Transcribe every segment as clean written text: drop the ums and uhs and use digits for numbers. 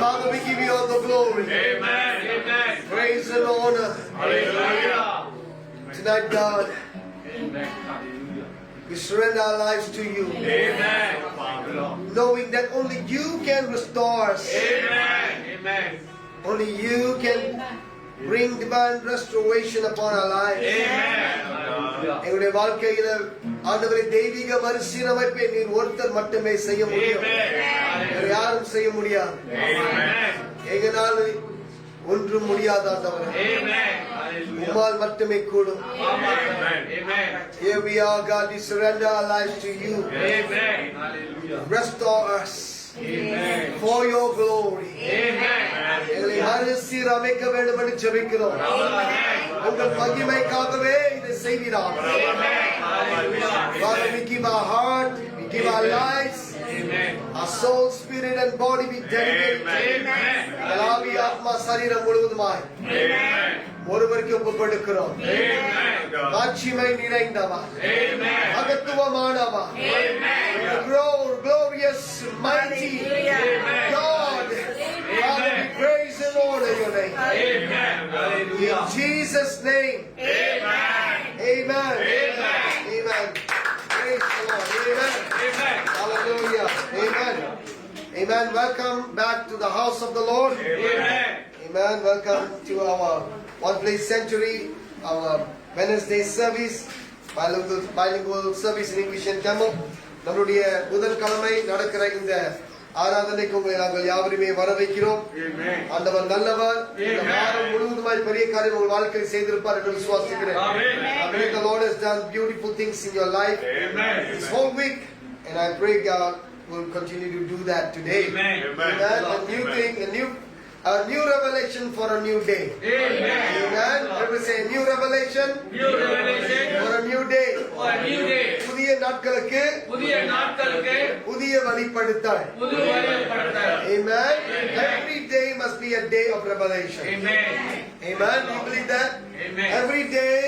Father, we give you all the glory. Amen. Amen. Praise and honor. Hallelujah. Tonight, God, Amen. Hallelujah. we surrender our lives to you, Amen. knowing that only you can restore us. Amen. Amen. Only you can bring divine restoration upon our lives. Amen. Hallelujah. எங்களுடைய வாழ்க்கையில ஆண்டவரே தெய்வீக மறுசீரமைப்பை நீர் ஒருத்தர் மட்டுமே செய்ய முடியும். வேற யாரும் செய்ய முடியாது. Amen. எங்களால் ஒன்றும் முடியாத ஆண்டவரே. Amen. Hallelujah. உம்மால் மட்டுமே கூடும். Amen. Amen. Here we are, God, we surrender our lives to you. Amen. Hallelujah. Restore us Amen. for your glory. Amen. எங்களை மறுசீரமைக்க வேண்டும் என்று ஜெபிக்கிறோம். உங்கள் மகிமைக்காகவே இதை செய்கிறார். Father, we give our heart, we give our lives, our soul, spirit and body we dedicate. ஆவி ஆத்மா சரீரம் முழுவதுமாய் ஒருவருக்கு ஒப்புக்கொடுக்கிறோம். மாட்சிமை நிறைந்தவா, மகத்துவமானவா, glorious, mighty God, Father, we praise and honor your name. In Jesus' name. Amen. Amen. Praise the Lord. Amen. Hallelujah. Amen. Amen. Welcome back to the house of the Lord. Amen. Welcome to our One Place Sanctuary, our Wednesday service, bilingual service in English and Tamil. நம்முடைய புதன்கிழமை நடக்கிற இந்த ஆராதனைக்கு உங்களை நாங்கள் யாவருமே வரவேற்கிறோம். ஆண்டவர் நல்லவர். இந்த வாரம் முழுவதுமாய் பெரிய காரியம் உங்கள் வாழ்க்கையில் செய்திருப்பார் என்று விசுவாசிக்கிறேன். The Lord has done beautiful things in your life this whole week, and I pray God will continue to do that today. Amen. A new thing, a new revelation for a new day. Amen. Everybody say new revelation. New revelation For a new day. for a new day. புதிய நாட்களுக்கு புதிய வெளிப்படுத்தல். Amen. Every day must be a day of revelation. Amen. Amen. You believe that? Amen. Every day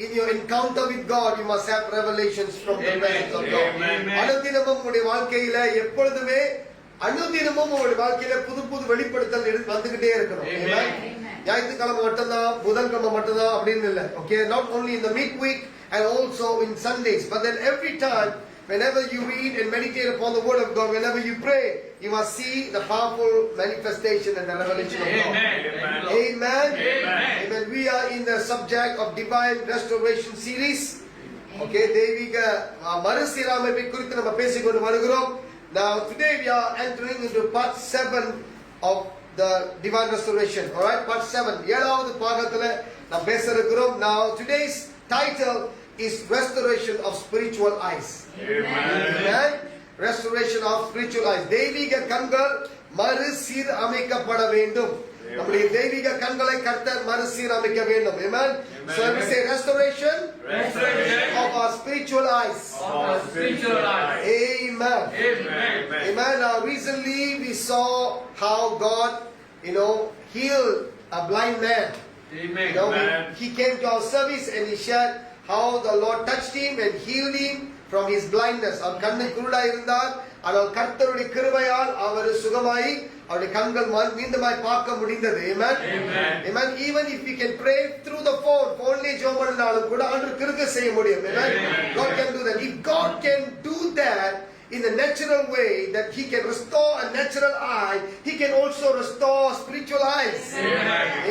in your encounter with God, you must have revelations from the presence of God. அனுதினமும் உங்களுடைய வாழ்க்கையில எப்பொழுதுமே அனுதினமும் உங்களுடைய வாழ்க்கையில புது புது வெளிப்படுத்தல் வந்துகிட்டே இருக்கணும். ஞாயிற்றுக்கிழமை மட்டும்தான், புதன்கிழமை மட்டும்தான் அப்படின்னு இல்லை. Okay, not only in the midweek and also in Sundays, but then every time, whenever you read and meditate upon the Word of God, whenever you pray, you must see the powerful manifestation and the revelation of God. Amen. Amen. We are in the subject of divine restoration series. Okay, தெய்வீக மறுசீரமைப்பை குறித்து நம்ம பேசிக்கொண்டு வருகிறோம். Now today we are entering into part 7 of the divine restoration. All right, part 7. ஏழாவது பாகத்துல நாம் பேச இருக்கிறோம். Now today's title is restoration of spiritual eyes. Amen. Restoration of spiritual eyes. தெய்வீக கண்கள் மறுசீரமைக்கப்பட வேண்டும். நம்முடைய தெய்வீக கண்களை கர்த்தர் மறுசீரமைக்க வேண்டும். Amen. So we say restoration of our spiritual eyes. Amen. Amen. Now recently we saw how God, healed a blind man. He came to our service and he shared how the Lord touched him and healed him from his blindness. அவர் கண்ணு குருடா இருந்தார், ஆனால் கர்த்தருடைய கிருபையால் அவர் சுகமாயி அவருடைய கண்கள் மீண்டுமாய் பார்க்க முடிந்தது. Amen. Amen. Even if we can pray through the phone ஜெபம் பண்ணாலும் கூட ஆண்டவர் கிருபை செய்ய முடியும். Amen. God can do that. If God can do that in the natural way, that he can restore a natural eye, he can also restore spiritual eyes.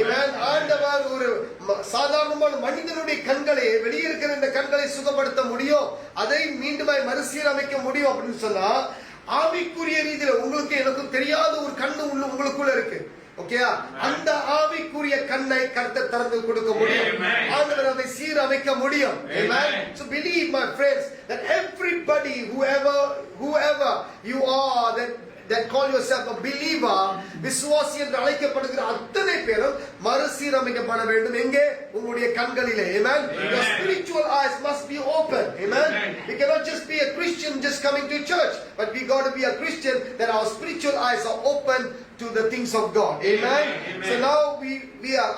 Amen. ஆண்டவர் ஒரு சாதாரணமான மனிதனுடைய கண்களை, வெளியே இருக்கிற இந்த கண்களை சுகப்படுத்த முடியும், அதை மீண்டுமாய் மறுசீரமைக்க முடியும் அப்படின்னு சொன்னா, ஆவிக்குரிய ரீதியில உங்களுக்கு எனக்கும் தெரியாத ஒரு கண்ணு உங்களுக்குள்ள இருக்கு. ஓகேயா? அந்த ஆவிக்குரிய கண்ணை கர்த்தர் திறந்து கொடுக்க முடியும். ஆண்டவர் அதை சீரமைக்க முடியும். Amen. So believe, my friends, that everybody, whoever you are, that call yourself a believer, விசுவாசி என்று அழைக்கப்படுகிற அத்தனை பேரும் மறுசீரமைக்கப்பட வேண்டும். எங்கே? உங்களுடைய கண்களிலே. Amen. Your spiritual eyes must be open. Amen. We cannot just be a Christian just coming to church, but we got to be a Christian that our spiritual eyes are open to the things of God. Amen. So now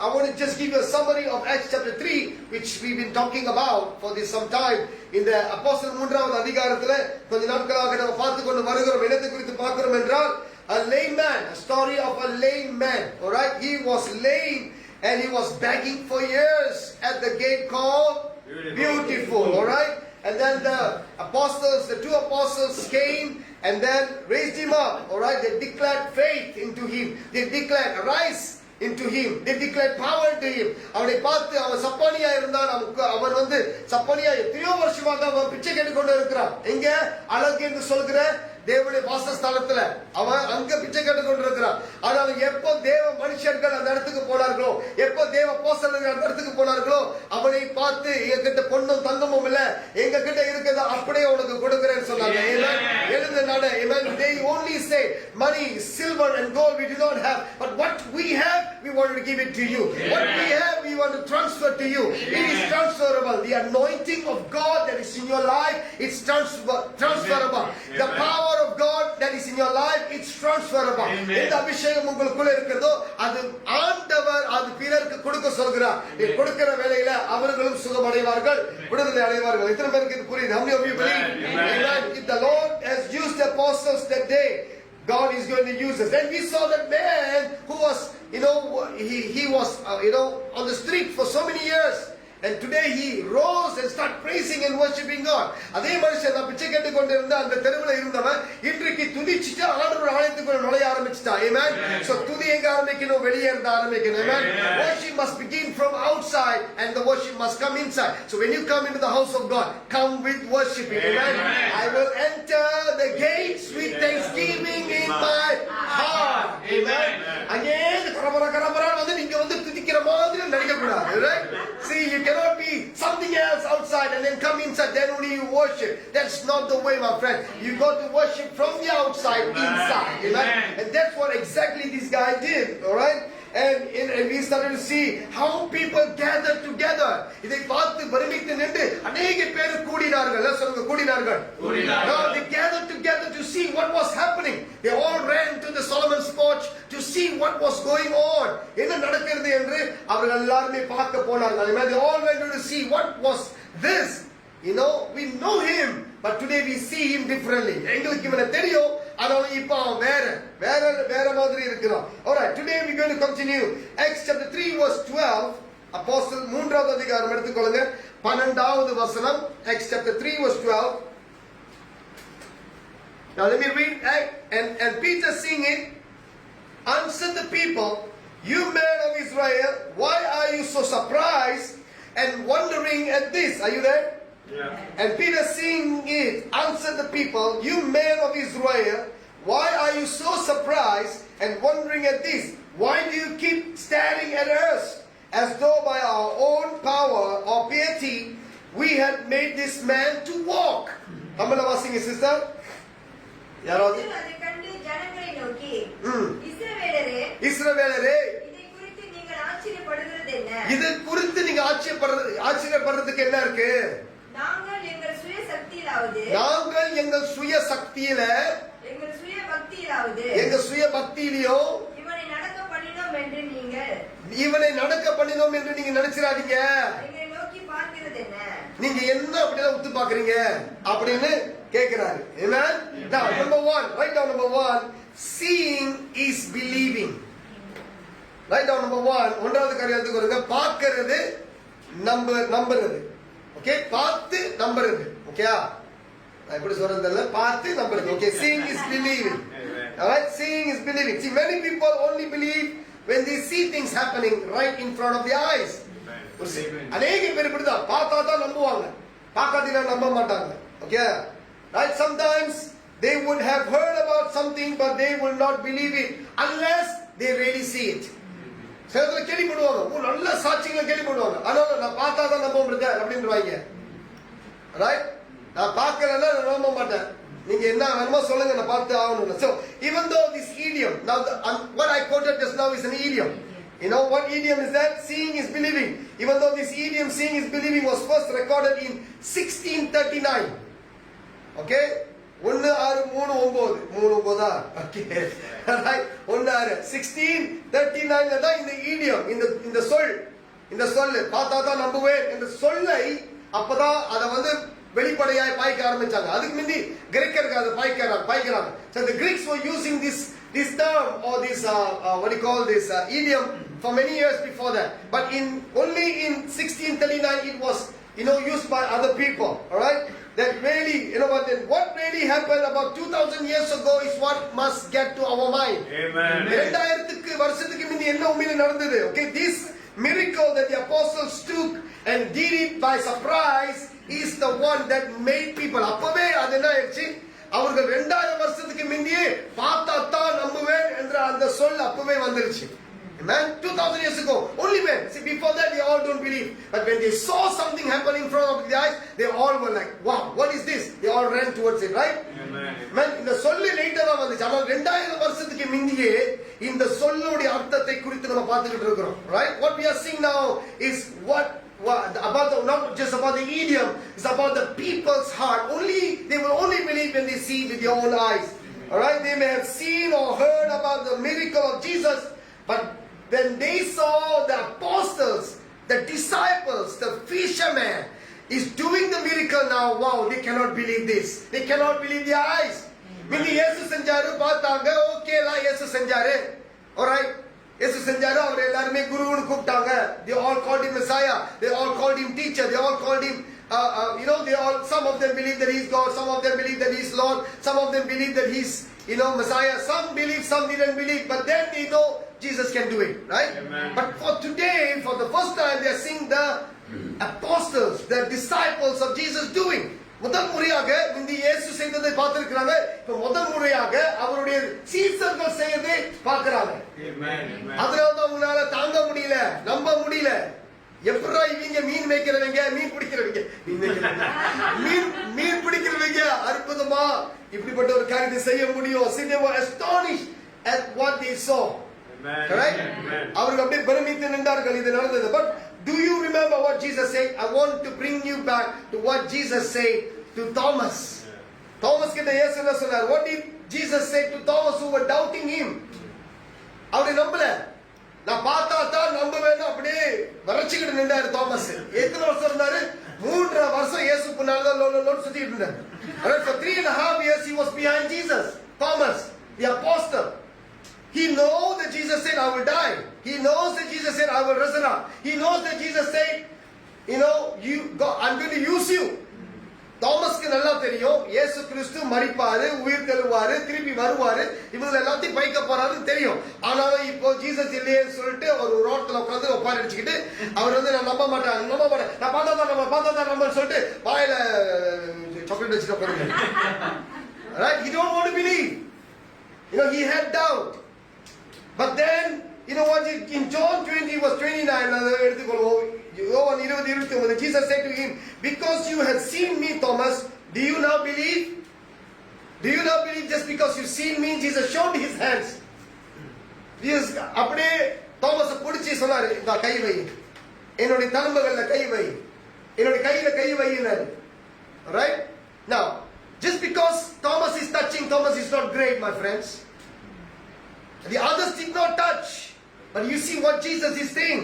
I want to just give you a summary of Acts chapter 3, which we've been talking about for some time. இந்த அப்போஸ்தலர் 3வது அதிகாரத்துல கொஞ்ச நாட்களாக நம்ம பார்த்து கொண்டு வருகிறோம். என்னத்தை குறித்து பார்க்கிறோம் என்றால், a lame man, a story of a lame man. All right, he was lame and he was begging for years at the gate called Beautiful. All right, and then the apostles, the two apostles came and then raised him up. All right, they declared faith into him. They declared arise into him. They declared power into him. அவனை பார்த்து அவன் சப்பானியா இருந்தான். அவன் வந்து சப்பானியா எத்தனையோ வருஷமாக அவன் பிச்சை கேட்டு கொண்டு இருக்கிறான். எங்க அழகு என்று சொல்கிற தேவனுடைய வாசஸ்தலத்துல அவன் அங்க பிச்சை கேட்டு கொண்டிருக்கிறான். ஆனால் எப்போ தேவ மனுஷர்கள் அந்த இடத்துக்கு போனார்களோ, எப்போ தேவ அப்போஸ்தலர்கள் அந்த இடத்துக்கு போனார்களோ, அவனை பார்த்து என்கிட்ட பொன்னும் தங்கமும் இல்ல, எங்க கிட்ட இருக்கிறத அப்படியே உனக்கு கொடுக்கிறேன்னு சொன்னாங்க. எழுந்த நட. They only say money, silver and gold we do not have, but what we have we want to give it to you. What we have we want to transfer to you. It is transferable. The anointing of God that is in your life, it's transferable. The power of God that is in your life, it's transferable. இந்த அபிஷேகம் உங்களுக்குள்ள இருக்கிறதோ அது ஆண்டவர் அது பிறருக்கு கொடுக்க சொல்கிறார். நீ கொடுக்கிற வேளையில அவர்களும் சுகமடைவார்கள், விடுதலை அடைவார்கள். எத்தனை பேருக்கு இது புரியுது? How many of you believe? Amen. If the Lord has used the apostles that day, God is going to use us. Then we saw that man who was, he was, on the street for so many years. And today he rose and started praising and worshiping God. அதே மனுஷன் நான் பிச்சை கேட்டு கொண்டு இருந்த அந்த தெருவில் இருந்தவன் இன்றைக்கு துதிச்சிட்டு ஆண்டவர் ஆலயத்துக்குள்ள நுழைய ஆரம்பிச்சிட்டான். Amen. So துதி எங்க ஆரம்பிக்கணும்? வெளியே இருந்து ஆரம்பிக்கணும். Amen. Worship must begin from outside and the worship must come inside. So when you come into the house of God, come with worshiping. Amen. I will enter the gates with thanksgiving in my heart. Amen. அங்கே கரபரா வந்து நீங்க வந்து துதிக்கிற மாதிரி நடிக்க கூடாது. Right? See, you cannot be something else outside and then come inside, then only you worship. That's not the way, my friend. You got to worship from the outside inside. Amen. And that's what exactly this guy did. All right. And we started to see how people gathered together. இதை பார்த்து பரிமித்து நின்று अनेक பேர் கூடினார்கள். சொல்லுங்க கூடினார்கள். Now they gathered together to see what was happening. They all ran to the Solomon's porch to see what was going on. என்ன நடக்கிறது என்று அவர்கள் எல்லாரும் பார்க்க போனார்கள். They all went to see what was this. We know him, but today we see him differently. எங்களுக்கு இவனை தெரியும், ஆனா இப்போ வேற மாதிரி இருக்கிறான். Alright, today we going to continue Acts chapter 3 verse 12. Apostle 3வது அதிகாரம் எடுத்துக்கொள்ளுங்க, 12வது வசனம். Acts chapter 3 verse 12. Now let me read. And Peter seeing it answered the people, "You men of Israel, why are you so surprised and wondering at this?" Are you there? Yeah. And Peter seeing it answered the people, "You men of Israel, why are you so surprised and wondering at this? Why do you keep staring at us as though by our own power or piety we had made this man to walk?" Tamil வாசிங்க sister. யாராவது அதை கண்டு ஜனங்களை நோக்கி, இஸ்ரவேலரே, இதை குறித்து நீங்கள் ஆச்சரியப்படுறதுக்கு என்ன இருக்கு? நாங்கள் எங்கள் சுய சக்தியிலாவது, எங்கள் சுய சக்தியில, எங்கள் சுய பக்தியிலாவது, எங்கள் சுய பக்தியிலோ இவனை நடக்க பண்ணினோம் என்று நீங்க நினைச்சிராதீங்க. எங்களை நோக்கி பார்க்கிறது என்ன? நீங்க என்ன அப்படிதான் உத்து பாக்குறீங்க அப்படின்னு கேக்குறாரு. Amen. Now number 1, write down number 1, seeing is believing. Write down number 1, ஒன்றாவது காரியத்துக்கு வருங்க. பார்க்கிறது நம்புறது. ஓகே, பார்த்து நம்புறது. ஓகேயா? நான் எப்படி சொல்றது தெரியல. பார்த்து நம்புறது. Okay, seeing is believing. All right, seeing is believing. See, many people only believe when they see things happening right in front of their eyes. அநேக பேர் இப்படிதான், பார்த்தா தான் நம்புவாங்க, பார்க்காதீங்கன்னா நம்ப மாட்டாங்க. Okay, right? Sometimes they would have heard about something but they will not believe it unless they really see it. சிலத்துல கேள்விப்படுவாங்க, நல்ல சாட்சிகளை கேள்விப்படுவாங்க, ஆனா நான் பார்த்தா தான் நம்ப முடியாது அப்படின்றாங்க. ரைட்? நான் பார்க்கலன்னா நான் நம்ப மாட்டேன். நீங்க என்ன வேணுமோ சொல்லுங்க, நான் பார்த்து ஆகணும். So even though this idiom, now what I quoted just now is an idiom. You know what idiom is that? Seeing is believing. Even though this idiom seeing is believing was first recorded in 1639. Okay? 1639 தான் இந்த இடியம், இந்த சொல் பார்த்தா தான் நம்புவேன் என்ற சொல்லை அப்பதான் அதை வந்து வெளிப்படையாய் பாய்க்க ஆரம்பிச்சாங்க. அதுக்கு முந்தி கிரேக்கர்கள் அதை பாய்க்கிறாங்க. So the Greeks were using this this term or this what do you call this idiom for many years before that. But only in 1639 it was used by other people. All right. That really, what really happened about 2000 years ago is what must get to our mind. Amen. 2000 வருஷத்துக்கு முன்ன என்ன உண்மையில நடந்தது? Okay, this miracle that the apostles took and did it by surprise is the one that made people. அப்பவே அது என்ன ஆயிடுச்சு? அவர்கள் 2000 வருஷத்துக்கு முன்னே பார்த்தா தான் நம்புவேன் என்ற அந்த சொல் அப்பவே வந்துருச்சு. Amen. 2000 years ago, only when. See, before that they all don't believe. But when they saw something happening in front of their eyes, they all were like, wow, what is this? They all ran towards it, right? Amen. Amen. இந்த சொல்லு லேட்டா தான் வந்துச்சு. ஆனால் 2000 வருஷத்துக்கு முன்னே இந்த சொல்லுடைய அர்த்தத்தை குறித்து நம்ம பார்த்துக்கிட்டு இருக்கிறோம். Right? What we are seeing now is what about not just about the idiom, it's about the people's heart. They will only believe when they see with their own eyes. All right? They may have seen or heard about the miracle of Jesus, but when they saw the apostles, the disciples, the fishermen is doing the miracle now, wow, they cannot believe this. They cannot believe their eyes. Mindi Yesu senjaru paatanga, okay la Yesu senjaru. All right? Yesu senjaru avaru ellarume guru nu kooptaanga. They all called him Messiah. They all called him teacher. They all called him some of them believe that he's God, some of them believe that he's Lord, some of them believe that he's Messiah. Some believe, some didn't believe, but then they know Jesus can do it, right? Amen. But for today, for the first time, they are seeing the apostles, the disciples of Jesus doing. முதல் முறையாக இந்த இயேசு செய்ததை பார்த்திருக்கிறாங்க. இப்ப முதல் முறையாக அவருடைய சீஷர்கள் செய்யதை பார்க்கறாங்க. அதனால தான் உங்களால தாங்க முடியல, நம்ப முடியல. எப்பறா இவங்க மீன் மேய்க்கிறவங்க, மீன் பிடிக்கிறவங்க, மீன் பிடிக்கிறவங்க அற்புதமா இப்படிப்பட்ட ஒரு காரியத்தை செய்ய முடியும். They were astonished at what they saw. Correct? அவர்கள் அப்படியே பிரமித்து நின்றார்கள் இது நடந்தது. But do you remember what Jesus said? I want to bring you back to what Jesus said to Thomas. Thomas கிட்ட இயேசு என்ன சொன்னார்? What did Jesus say to Thomas who were doubting him? அவரை நம்பல. நான் பார்த்தா தான் நம்புவேன்னு அப்படியே வறட்சிக்கிட்டு நின்றாரு தாமஸ். எத்தனை வருஷம் இருந்தாரு? 3.5 வருஷம் இயேசு பின்னால தான் லோட் சுத்திட்டு இருந்தாரு. For 3.5 years he was behind Jesus. Thomas, the apostle. He knows that Jesus said, I will die. He knows that Jesus said, I will resurrect. He knows that Jesus said, I'm going to use you. தாமஸ்க்கு நல்லா தெரியும் இயேசு கிறிஸ்து மரிப்பாரு, உயிர் தெழுவாரு, திருப்பி வருவாரு, இவங்க எல்லாத்தையும் பைக்க போறாருன்னு தெரியும். ஆனாலும் இப்போ ஜீசஸ் இல்லையேன்னு சொல்லிட்டு ஒரு ரோட்ல உட்காந்து ஒப்பாரி அடிச்சுக்கிட்டு அவர் நான் நம்ப மாட்டேன், நான் பார்த்தா தான் நம்பன்னு சொல்லிட்டு வாயில சாக்லேட் வச்சுட்டு போறீங்க. Right? He don't want to believe. He had doubt. But then, what in John 20 verse 29, Jesus said to him, because you have seen me, Thomas, do you now believe? Do you now believe just because you've seen me? Jesus showed his hands. Jesus அப்படியே Thomas பிடிச்சி சொன்னாரு, இந்த கை வை, என்னுடைய தழும்புகள்ல கை வை, என்னுடைய கையில கை வையினாரு. Right? Now, just because Thomas is touching, Thomas is not great, my friends. The others did not touch. But you see what Jesus is saying.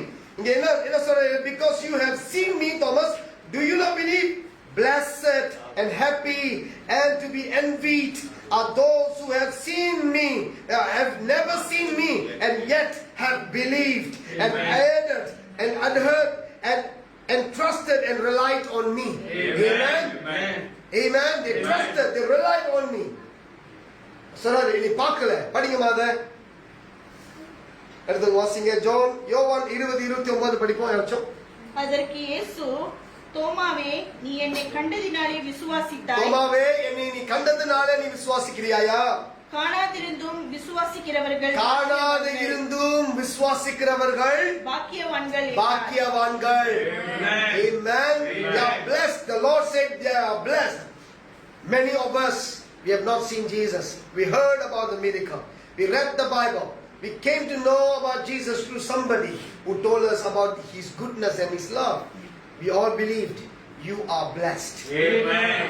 Because you have seen me, Thomas, do you not believe? Blessed and happy and to be envied are those who have seen me, have never seen me, and yet have believed. Amen. And added and adhered and trusted and relied on me. Amen. Amen. They trusted, they relied on me. சொன்னாரு, இனி பார்க்கல, படிங்க மாத. அடுத்து வாசிங்க யோவான் 20:29 படிப்போம் யாச்சும். அதற்கு இயேசு, தோமாவே, நீ என்னை கண்டதினாலே விசுவாசித்தாய். தோமாவே, என்னை நீ கண்டதினாலே நீ விசுவாசிக்கிறாயா? காணாதிருந்தும் விசுவாசிக்கிறவர்கள் பாக்கியவான்கள். Amen. They are blessed. The Lord said they are blessed. Many of us, we have not seen Jesus. We heard about the miracle. We read the Bible. We came to know about Jesus through somebody who told us about his goodness and his love. We all believed. You are blessed. Amen.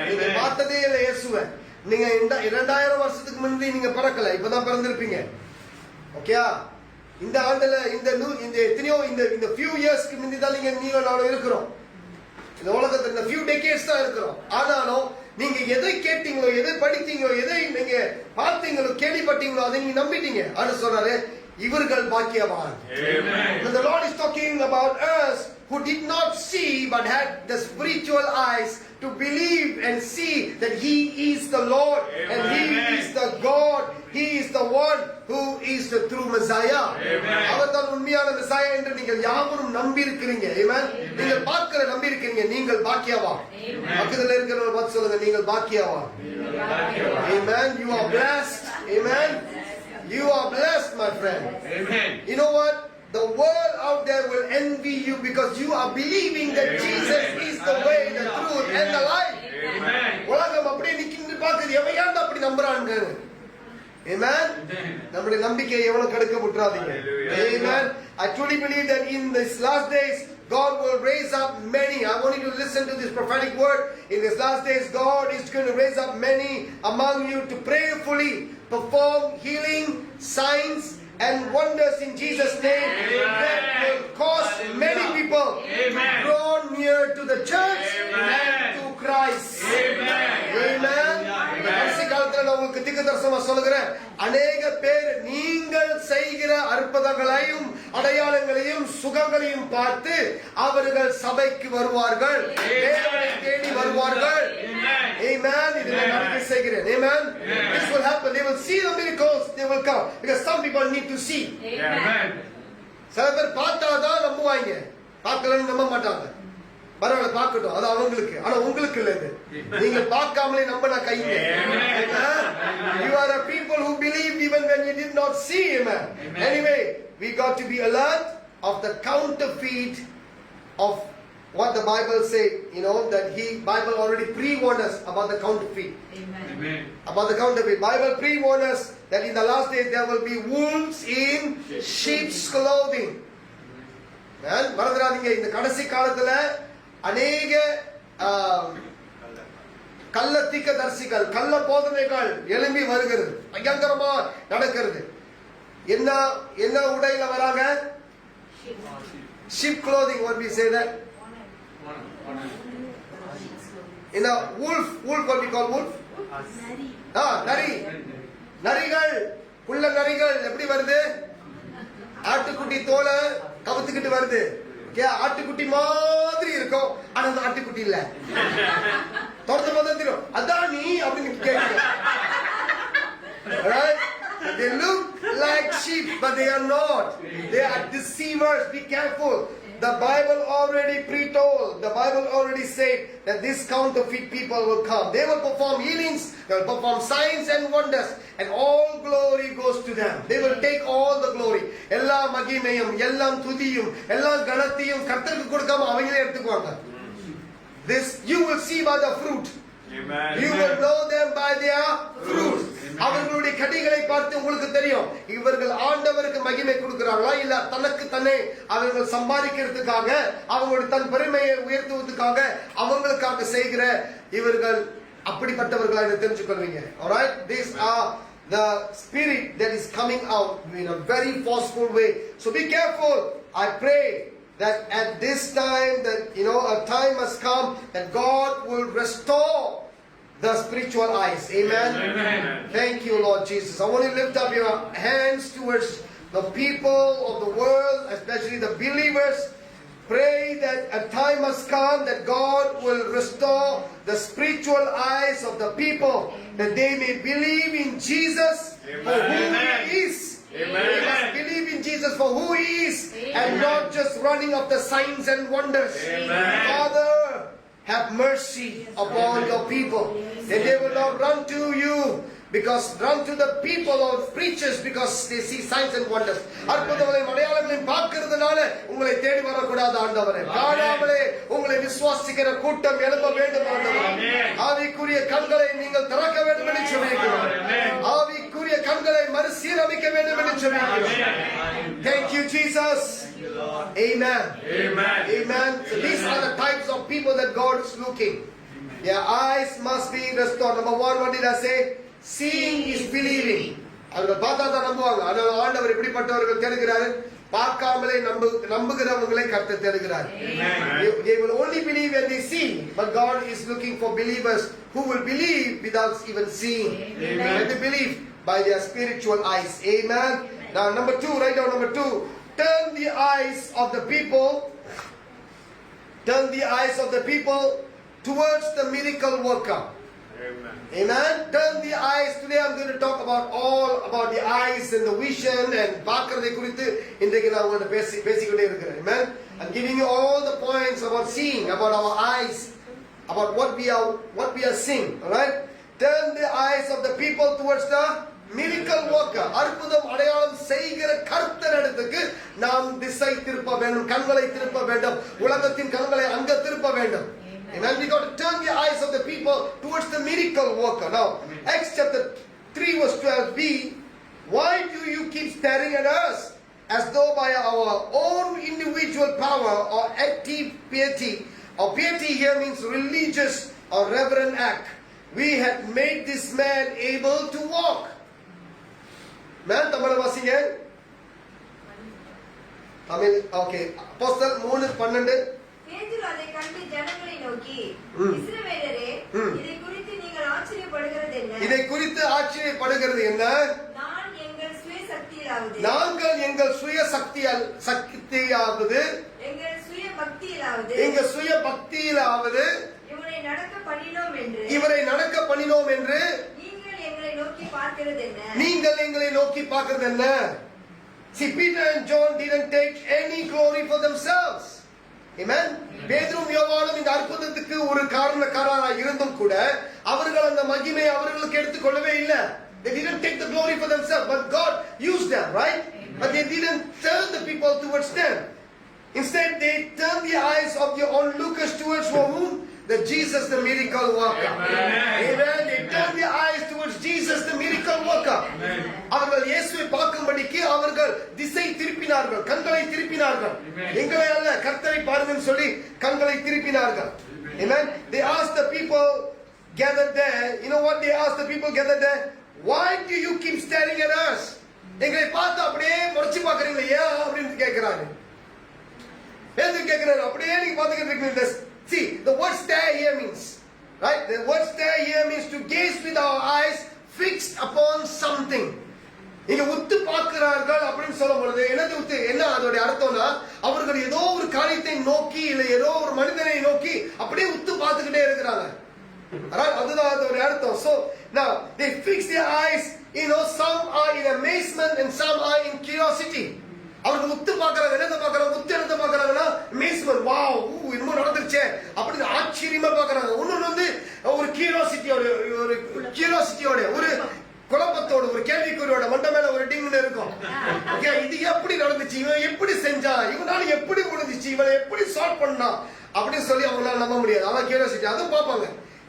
நீங்க பார்த்ததே இல்லை இயேசுவை. நீங்க 2000 வருஷத்துக்கு முன்னாடி நீங்க பிறக்கல, இப்பதான் பிறந்திருப்பீங்க. ஓகே, இந்த ஆண்டுல இந்த எத்தனையோ இந்த few yearsக்கு முன்னாடி தான் நீங்க நானும் இருக்கிறோம். இந்த உலகத்துல இந்த few decades தான் இருக்கிறோம். ஆனாலும் நீங்க எதை கேட்டீங்களோ, எதை படித்தீங்களோ, எதை நீங்க பார்த்தீங்களோ, கேள்விப்பட்டீங்களோ அதை நீங்க நம்பிட்டீங்க. அது சொல்றாரு, இவர்கள் பாக்கியவான். When the Lord is talking about us who did not see but had the spiritual eyes to believe and see that He is the Lord and He is the God, He is the one who is the true Messiah. அவர் தான் உண்மையான மெசாயா என்று நீங்கள் யாவரும் நம்பி இருக்கிறீங்க. ஆமென். நீங்கள் பார்க்கிற நம்பி இருக்கிறீங்க, நீங்கள் பாக்கியவான். பக்கத்துல இருக்கிறவங்க பார்த்து சொல்லுங்க, நீங்கள் பாக்கியவான். Amen. You are blessed. Amen. You are blessed, my friend. Amen. You know what? The world out there will envy you because you are believing that Jesus is the way, the truth and the life. Amen. உலகம் அப்படியே நிக்கின்னு பாக்குது, எவன் ஏன்டா அப்படி நம்புறாங்க? Amen. நம்முடைய நம்பிக்கையை எவனும் கெடுக்க விட்டுறாதீங்க. Amen. I truly believe that in these last days God will raise up many. I want you to listen to this prophetic word. In these last days, God is going to raise up many among you to prayerfully perform healing, signs, and wonders in Jesus' name. That will cause many people to draw near to the church and to Christ. Amen. கடைசி காலத்துல நான் உங்களுக்கு தீர்க்கதரிசனமா சொல்லுகிறேன், அநேக பேர் நீங்கள் செய்கிற அற்புதங்களையும் அடையாளங்களையும் சுகங்களையும் பார்த்து அவர்கள் சபைக்கு வருவார்கள், தேவனை தேடி வருவார்கள். Amen. இதை நான் அறிக்கை செய்கிறேன். Amen. This will happen. They will see the miracles. They will come because some people need to see. Amen. சில பேர் பார்த்தாதான் நம்புவாங்க, பார்க்கலன்னு நம்ப மாட்டாங்க. பரவாயில்ல, பார்க்கட்டும், அது அவங்களுக்கு. ஆனா உங்களுக்கு இல்ல இது. நீங்க பார்க்காமலே நம்பினா கைங்க. You are a people who believe even when you did not see. Amen. Anyway, we got to be alert of the counterfeit of what the Bible say, you know, that Bible already pre-warned us about the counterfeit. Amen. About the counterfeit. Bible pre-warned us that in the last days there will be wolves in sheep's clothing. Man, மறந்துடாதீங்க, இந்த கடைசி காலத்துல அநேக கள்ள தீர்க்கதரிசிகள், கள்ள போதனைகள் எழும்பி வருகிறது, பயங்கரமா நடக்கிறது. என்ன என்ன உடையில வராங்க? Sheep clothing, what we say that? In a wolf, what we call wolf? நரி. நரிகள், குள்ள நரிகள் எப்படி வருது? ஆட்டுக்குட்டி தோலை கவுத்துக்கிட்டு வருது. ஆட்டுக்குட்டி மாதிரி இருக்கும், ஆனா அந்த ஆட்டுக்குட்டி இல்ல. தொடர்ந்து தெரியும், அதான் நீ அப்படின்னு கேட்க. They look like sheep, but they are not. They are deceivers. Be careful. The Bible already pre-told. The Bible already said that this counterfeit people will come. They will perform healings. They will perform signs and wonders. And all glory goes to them. They will take all the glory. எல்லா மகிமையும், எல்லாம் துதியும், எல்லா கனத்தையும் கர்த்தருக்கு கொடுக்காம அவங்களே எடுத்துக்குவாங்க. This you will see by the fruit. Amen. You will know them by their fruit. அவர்களுடைய கனிகளை பார்த்து உங்களுக்கு தெரியும், இவர்கள் ஆண்டவருக்கு மகிமை கொடுக்கிறார்களா இல்ல தனக்கு தன்னை அவர்கள் சம்பாதிக்கிறதுக்காக, அவங்களுடைய தன் பெருமையை உயர்த்துவதற்காக, அவங்களுக்காக செய்கிற இவர்கள் அப்படிப்பட்டவர்களா என்று தெரிஞ்சுக்கொள்வீங்க. Alright, these are the spirit that is coming out in a very forceful way. So be careful. I pray that at this time that a time must come that God will restore the spiritual eyes. Amen. Amen. Thank you, Lord Jesus. I want you to lift up your hands towards the people of the world, especially the believers. Pray that a time must come that God will restore the spiritual eyes of the people, that they may believe in Jesus for who He is. Amen. They must believe in Jesus for who He is. Amen. And not just running after signs and wonders. Amen. Father, have mercy upon your people, that they will not run to you run to the people or preachers because they see signs and wonders. அற்புதங்களையும் அடையாளங்களையும் பார்க்கிறதுனால உங்களை தேடி வரக்கூடாது ஆண்டவரே. காணாமலே உங்களை விசுவாசிக்கிற கூட்டம் எழும்ப வேண்டும் ஆண்டவரே. ஆவிக்குரிய கண்களை நீங்கள் திறக்க வேண்டும் என்று ஜெபிக்கிறோம். ஆவிக்குரிய கண்களை மறுசீரமைக்க வேண்டும் என்று ஜெபிக்கிறோம். Thank you, Jesus. Amen. Amen. Amen. So these are the types of people that God is looking. Their eyes must be restored. Number one, what did I say? Seeing is believing. அவர்கள் பார்த்தா தான் நம்புவாங்க. அதனால ஆண்டவர் எப்படிப்பட்டவர்கள் தேடுகிறாரு? பார்க்காமலே நம்புகிறவங்களை கர்த்தர் தேடுகிறார். They will only believe when they see, but God is looking for believers who will believe without even seeing. When they believe by their spiritual eyes. Amen. Now number 2, write down number 2. Turn the eyes of the people towards the miracle worker. Amen. Turn the eyes. Today I'm going to talk all about the eyes and the vision and பார்க்கிறதை குறித்து இன்றைக்கு நான் உங்கள்ட்ட பேசிக்கிட்டே இருக்கிறேன். Amen. I'm giving you all the points about seeing, about our eyes, about what we are seeing. All right. Turn the eyes of the people towards the miracle worker. அற்புதம் அடையாளம் செய்கிற கர்த்தரிடத்துக்கு நாம் திசை திருப்ப வேண்டும், கண்களை திருப்ப வேண்டும், உலகத்தின் கண்களை அங்க திருப்ப வேண்டும். Amen. We got to turn the eyes of the people towards the miracle worker. Now, Acts chapter 3 verse 12b. Why do you keep staring at us as though by our own individual power or active piety, or piety here means religious or reverent act, we had made this man able to walk? Man, Tamil வாசிங்க. Tamil, okay. Apostle 3:12. பேதுரு அதைக் கண்டு ஜனங்களை நோக்கி, இஸ்ரவேலரே, இதைக் குறித்து நீங்கள் ஆச்சரியப்படுகிறது என்ன? நாங்கள் எங்கள் சுய சக்தியாவது எங்கள் சுய பக்தியிலாவது இவரை நடக்க பண்ணினோம் என்று நீங்கள் எங்களை நோக்கி பார்க்கிறது என்ன? See, Peter and John didn't take any glory for themselves. Amen. பேதுரும் யோவானும் இந்த அற்புதத்துக்கு ஒரு காரணக்காரராக இருந்தும் கூட அவர்கள் அந்த மகிமையை அவர்களுக்கு எடுத்துக்கொள்ளவே இல்லை. They didn't take the glory for themselves, but God used them, right? But they didn't turn the people towards them. Instead, they turned the eyes of their onlookers towards whom? The Jesus, the miracle worker. Amen. They turned their eyes towards Jesus, the miracle worker. அவர்கள் இயேசுவை பார்க்கும்படிக்கு அவர்கள் திசை திருப்பினார்கள், கண்களை திருப்பினார்கள். எங்களை அல்ல, கர்த்தரை பாருங்கன்னு சொல்லி கண்களை திருப்பினார்கள். Amen. They asked the people gathered there, you know what they asked the people gathered there? Why do you keep staring at us? எங்களை பார்த்து அப்படியே முறைச்சு பார்க்கறீங்க ஏன் அப்படின்னு கேட்கிறாரு. பேதுரு கேட்கிறாரு, அப்படியே நீங்க பார்த்துக்கிட்டு இருக்கீங்க. See, the word stare here means, right? The word stare here means to gaze with our eyes fixed upon something. இங்க உத்து பார்க்கிறார்கள் அப்படின்னு சொல்லும் பொழுது என்ன அதோட அர்த்தம்னா அவர்கள் ஏதோ ஒரு காரியத்தை நோக்கி இல்ல ஏதோ ஒரு மனிதனை நோக்கி அப்படியே உத்து பார்த்துக்கிட்டே இருக்கிறாங்க. அதுதான் அதோட அர்த்தம். So now they fix their eyes, some are in amazement and some are in curiosity. அவர்கள் உத்து பார்க்கறாங்க, என்னத்தை பார்க்கறாங்கன்னா amazement, wow, இன்னும் நடந்துருச்சே அப்படி ஆச்சரியமா பார்க்கறாங்க. இன்னொன்னு ஒரு கியூரியாசிட்டியோட ஒரு குழப்பத்தோட ஒரு கேள்விக்குறியோட மண்ட மேல ஒரு டிங்னு இருக்கும். ஓகே, இது எப்படி நடந்துச்சு, இவன் எப்படி செஞ்சா, இவனால எப்படி முடிஞ்சிச்சு, இவனை எப்படி சால்வ் பண்ணா அப்படின்னு சொல்லி அவங்களால நம்ப முடியாது. அதான் கியூரியாசிட்டி, அதுவும் பார்ப்பாங்க.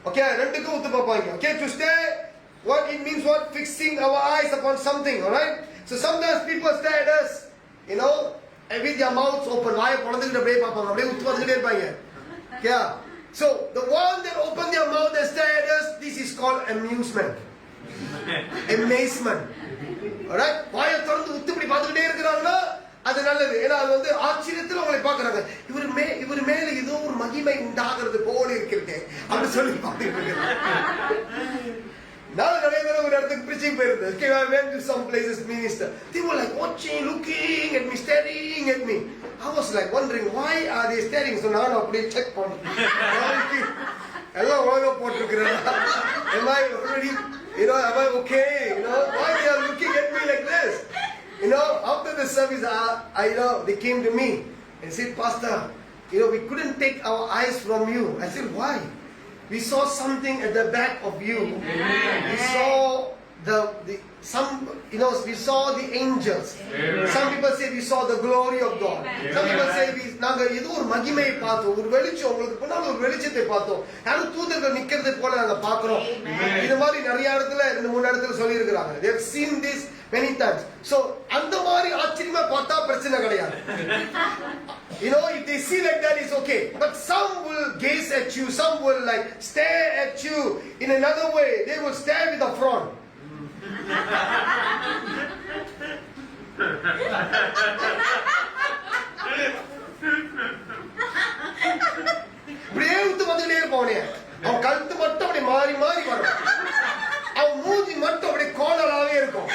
ஓகே, ரெண்டுக்கும் உத்து பார்ப்பாங்க. Okay, to stare, what it means, what fixing our eyes upon something. All right, so sometimes people stare at us, with their mouths open, வாயை பொளந்துக்கிட்டு அப்படியே பார்ப்பாங்க, அப்படியே உத்து பார்த்துக்கிட்டே இருப்பாங்க. Okay, so the one that open their mouth and stare at us, this is called amusement. Amazement. Alright, வாயை திறந்து உத்து இப்படி பார்த்துக்கிட்டே இருக்கிறாங்கன்னா அது நல்லது. ஏன்னா அது ஆச்சரியத்தில் உங்களை பார்க்கறாங்க. இவர் மேல ஏதோ ஒரு மகிமை உண்டாகிறது போல இருக்கிறது அப்படி சொல்லி பார்த்துக்கிட்டு நான் நிறைய தடவை ஒரு இடத்துக்கு preaching போயிருந்தேன். Okay, I went to some places minister. They were like watching, looking at me, staring at me. I was like wondering why are they staring? So நான் அப்படியே செக் பண்ணேன். எல்லாம் ஒழுங்கா போட்டுருக்கிறேன். Am I already, am I okay? Why they are looking at me like this? After the service, they came to me and said, Pastor, we couldn't take our eyes from you. I said, why? We saw something at the back of you. Amen. We saw we saw the angels. Amen. Some people say we saw the glory of God. Amen. Some people say நாங்க ஏதோ ஒரு மகிமையை பார்த்தோம், ஒரு வெளிச்சம், உங்களுக்கு பின்னால ஒரு வெளிச்சத்தை பார்த்தோம், யாரும் தூதர்கள் நிக்கிறது போல நாங்க பார்க்கிறோம். இது மாதிரி நிறைய இடத்துல 2-3 இடத்துல சொல்லி இருக்காங்க. They have seen this many times. So அந்த மாதிரி ஆச்சரியமா பார்த்தா பிரச்சனை கிடையாது. If they see like that, it's okay. But some will gaze at you, some will like stare at you in another way. They will stare with a frown. இப்படியே உத்து பார்த்துக்கிட்டே இருப்பான். அவன் கழுத்து மட்டும் அப்படி மாறி மாறி வரும். அவன் மூஞ்சி மட்டும் அப்படி கோணலாவே இருக்கும்.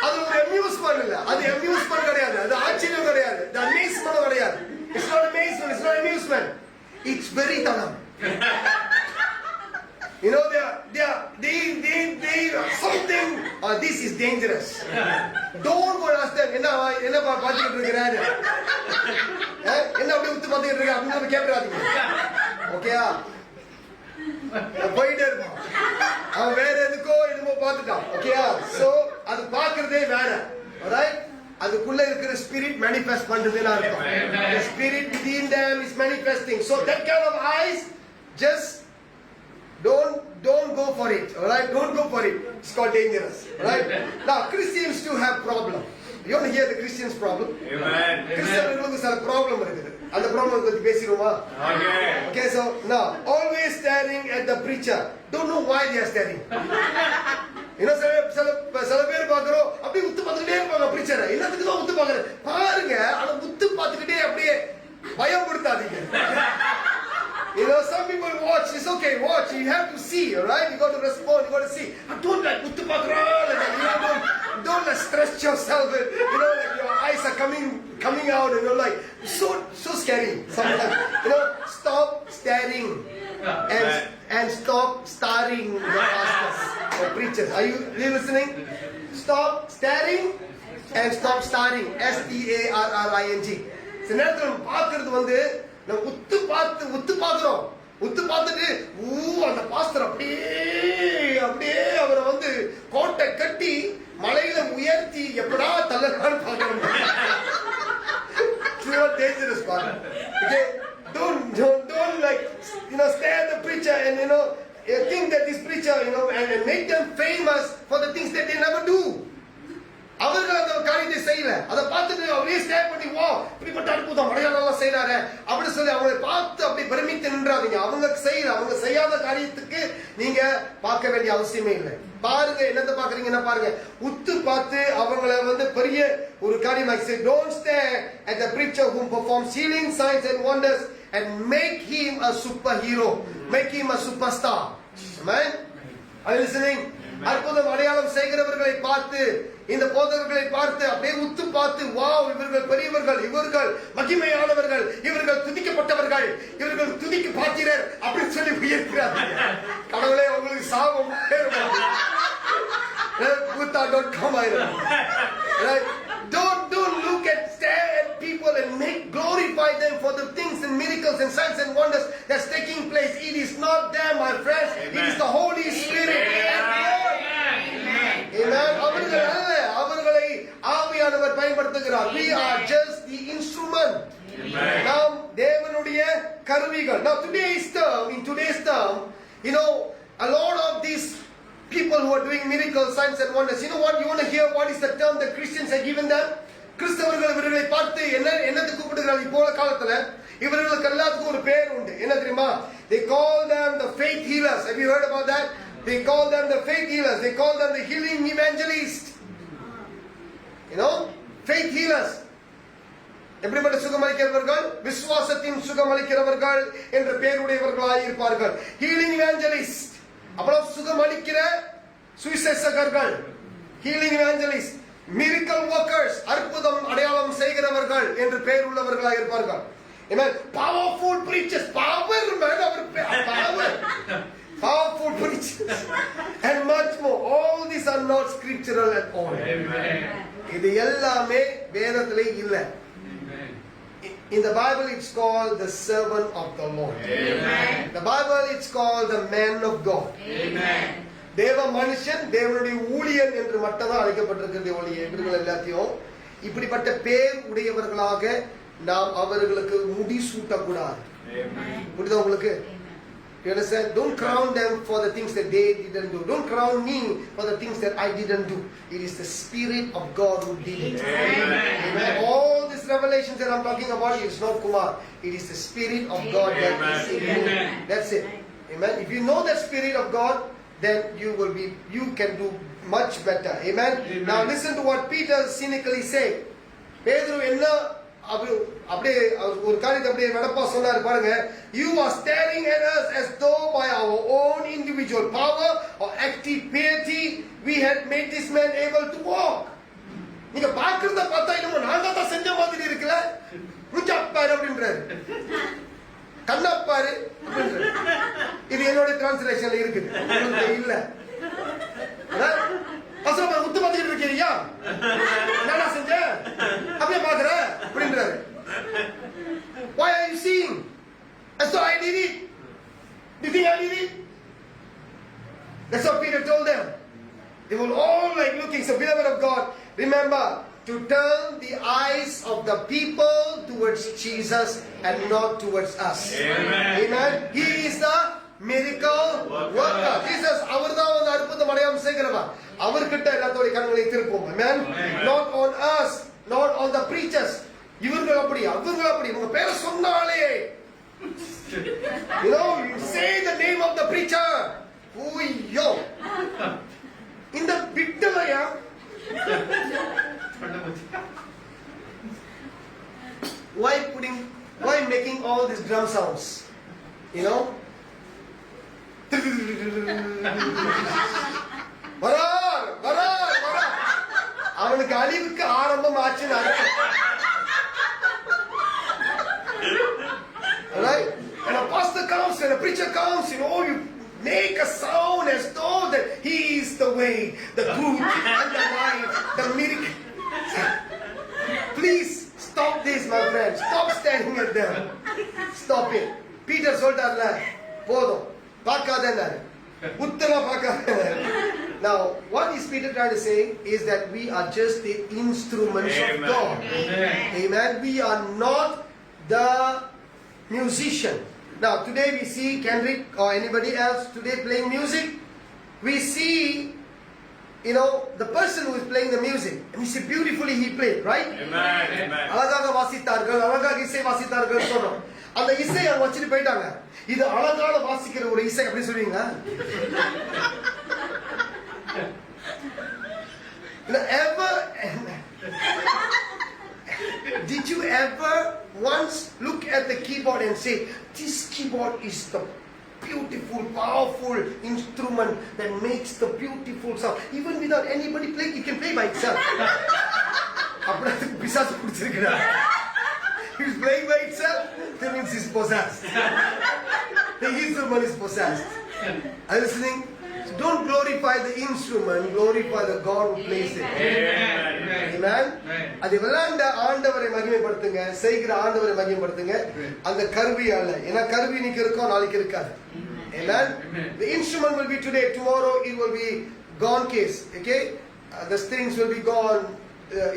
அது ஒரு அம்யூஸ்மெண்ட் இல்ல, அது அம்யூஸ்மெண்ட் கிடையாது, அது ஆச்சரியம் கிடையாது, அது அமேஸ்மெண்ட் கிடையாது. It's not amazement, it's not amusement. It's வெறித்தனம். You know, they something. This is dangerous. Don't go and ask them. என்ன பார்த்துக்கிட்டு இருக்கிறாரு, என்ன அப்படியே உத்து பார்த்துக்கிட்டு இருக்க அப்படின்னு கேட்கறாதீங்க. ஓகேயா? போயிட்டே இருப்பான். அவன் வேற எதுக்கோ என்னமோ பார்த்துட்டான். ஓகேயா? சோ அது பார்க்கறதே வேற. alright? அதுக்குள்ள இருக்கிற ஸ்பிரிட் manifest பண்றதுன்னு அர்த்தம். The spirit within them is manifesting. So that kind of eyes, just don't go for it. Alright? Don't go for it. It's called dangerous. Alright? Now Christians too have problem. You want to hear the Christians problem? Amen. கிறிஸ்தவர்களுக்கு சில problem இருக்குது. அந்த problem பத்தி பேசிடுவோமா? Okay, so now always staring at the preacher. Don't know why they are staring. You know, சில பேர் பாக்குறோம் அப்படியே உத்து பார்த்துக்கிட்டே இருப்பாங்க பிரீச்சரை. என்னத்துக்கு தான் உத்து பார்க்கற? பாருங்க, ஆனா உத்து பார்த்துக்கிட்டே அப்படியே பயப்படுத்தாதீங்க. You know, some people watch. It's okay, watch. You have to see, alright? You got to respond. You got to see. Don't like uttu pakra like that. You know, don't like stretch yourself. You know, like your eyes are coming out, and you're like so scary sometimes. You know, stop staring and stop staring. The pastors or preachers. Are you listening? Stop staring and stop staring. STARRING. சில நேரத்துல பார்க்கிறது வந்து நம்ம உத்து பார்க்கிறோம். உத்து பார்த்துட்டு அந்த பாஸ்டர் அப்படியே அவரை வந்து கோட்டை கட்டி மலையில உயர்த்தி எப்படா தள்ளலான்னு பார்க்கணும். Dangerous part. Okay, don't like, you know, stare at the preacher and you know think that this preacher, you know, and make them famous for the things that they never do. அவர்கள் அந்த காரியத்தை செய்யல. அதை பார்த்துட்டு அப்படியே stair பண்ணி வா இப்படிப்பட்ட அற்புதம் மலையாளம் செய்யறாரு அப்படின்னு சொல்லி அவங்களை பார்த்து அப்படி பிரமித்து நின்றாதீங்க. அவங்க செய்யாத காரியத்துக்கு நீங்க பார்க்க வேண்டிய அவசியமே இல்லை. பாருங்க, என்னத்தை பாக்குறீங்கன்னா பாருங்க, உத்து பார்த்து அவங்களை வந்து பெரிய ஒரு காரியமா say don't stare at the preacher who performs healing signs and wonders and make him a superhero, make him a superstar. Amen. Are you listening? அற்புதம் அடையாளம் செய்கிறவர்களை பார்த்து, இந்த போதகர்களை பார்த்து அப்படியே உத்து பார்த்து வாவ் இவர்கள் பெரியவர்கள், இவர்கள் மகிமையானவர்கள், இவர்கள் துதிக்கப்பட்டவர்கள், இவர்கள் துதிக்கு பாத்திரர் அப்படின்னு சொல்லி உயர்கிறார்கள். கடவுளே உங்களுக்கு சாபம் don't look at stare at people and make glorify them for the things and miracles and signs and wonders that's taking place. It is not them, my friends. Amen. It is the Holy Spirit. Amen. அவர்களை ஆவியானவர் பயன்படுத்துகிறார். We are just the instrument. நாம் தேவனுடைய கருவிகள். Now in today's term, you know, a lot of these people who are doing miracles, signs and wonders, you know what, you want to hear what is the term that Christians have given them? கிறிஸ்தவர்கள் இவர்களை பார்த்து என்னது கூப்பிடுகிறார்கள்? இப்போ காலத்துல இவர்களுக்கு எல்லாத்துக்கும் ஒரு பேர் உண்டு. என்ன தெரியுமா? They call them the faith healers. Have you heard about that? They call them the faith healers. They call them the healing evangelists. You know, faith healers. எப்படிப்பட்ட சுகமளிக்கிறவர்கள்? விசுவாசத்தின் சுகமளிக்கிறவர்கள் என்ற பெயருடையவர்களாய் இருப்பார்கள். ஹீலிங் இவாஞ்சலிஸ்ட், அப்புறம் சுகமளிக்கிற சுவிசேஷகர்கள், ஹீலிங் இவாஞ்சலிஸ்ட், மிரக்கல் வொர்க்கர்ஸ், அற்புதம் அடையாளம் செய்கிறவர்கள் என்று பெயர் உள்ளவர்களாய் இருப்பார்கள். Amen. Powerful preachers, power man, powerful preachers and much more. All these are not scriptural at all. Amen. இது எல்லாமே வேதத்திலே இல்ல. In the Bible it's called the servant of the Lord. Amen. The Bible it's called the man of God. Amen. தேவ மனுஷன், தேவனுடைய ஊழியன் என்று மட்டும் தான் அழைக்கப்பட்டிருக்கிறது ஒழிய இவர்கள் எல்லாத்தையும் இப்படிப்பட்ட பேர் உடையவர்களாக நாம் அவர்களுக்கு முடி சூட்டக்கூடாது. புரியுதா உங்களுக்கு? You understand? Don't crown them for the things that they didn't do. Don't crown me for the things that I didn't do. It is the Spirit of God who did it. Amen. Amen. All these revelations that I'm talking about, it is not Kumar. It is the Spirit of God that is in you. That's it. Amen. If you know that Spirit of God, then you can do much better. Amen. Amen. Now listen to what Peter cynically said. பேதுரு என்ன அப்படியே ஒரு காரியத்தை அப்படியே நடப்பா சொன்னாரு பாருங்க. You are staring at us as though by our own individual power or active piety we had made this man able to walk. நீங்க பாக்குறத பார்த்தா இன்னும் நான் தான் செஞ்ச மாதிரி இருக்குல்ல. முச்சாப்பாரு அப்படின்றாரு. கண்ணப்பாரு அப்படின்றாரு. இது என்னோட டிரான்ஸ்லேஷன்ல இருக்குது. உங்களுக்கு இல்ல. அசோக முத்து பார்த்துக்கிட்டு இருக்கீங்க. என்னடா செஞ்ச? அப்படியே பாக்குற அப்படின்றாரு. Why are you seeing? As though I did it. Do you think I did it? That's what Peter told them. They were all like looking. So beloved of God, remember to turn the eyes of the people towards Jesus and not towards us. Amen. Amen. He is the miracle worker. Jesus, அவர்தான் வந்து அற்புதம் அடையாம செய்கிறவர். அவர்கிட்ட எல்லாத்தோட கண்களை திருப்போம். Amen. Not on us, not on the preachers. இவர்கள் அப்படி அவர்கள் அப்படி உங்க பேரை சொன்னாலே you know, you say the name of the preacher. Uyyo. இந்த பிட்டலையா why making all these drum sounds? You know? வரார் அவனுக்கு அழிவுக்கு ஆரம்பம் ஆச்சுன்னு அர்த்தம். Right? And a pastor comes and a preacher comes, you know, you make a sound as though that he is the way, the truth, and the life, the miracle. Please stop this, my friend. Stop staring at them. Stop it. Peter சொல்றார்ல போதும் பார்க்காதேன்னாரு. உத்தரவா பார்க்காதேன்னாரு. Now, what is Peter trying to say is that we are just the instruments of God. Amen. We are not the musician. Now, today we see Kendrick or anybody else today playing music. We see, you know, the person who is playing the music. And we see beautifully he played, right? Amen. அழகாக வாசித்தார்கள், அழகாக இசை வாசித்தார்கள் சொல்றோம். அந்த இசை அவங்க வச்சுட்டு போயிட்டாங்க. இது அழகான வாசிக்கிற ஒரு இசை அப்படி சொல்றீங்களா? Did you ever once look at the keyboard and say, this keyboard is the beautiful, powerful instrument that makes the beautiful sound. Even without anybody playing, it can play by itself. He's playing by itself, that means he's possessed. The instrument is possessed. Are you listening? So don't glorify the instrument, glorify the God who plays it. Amen. அது விளையாண்ட ஆண்டவரை மகிமைப்படுத்துங்க, செய்கிற ஆண்டவரை மகிமைப்படுத்துங்க, அந்த கருவி அல்ல. ஏன்னா கருவி இன்னைக்கு இருக்கும், நாளைக்கு இருக்காது. Amen. The instrument will be today, tomorrow it will be gone case. Okay, the strings will be gone.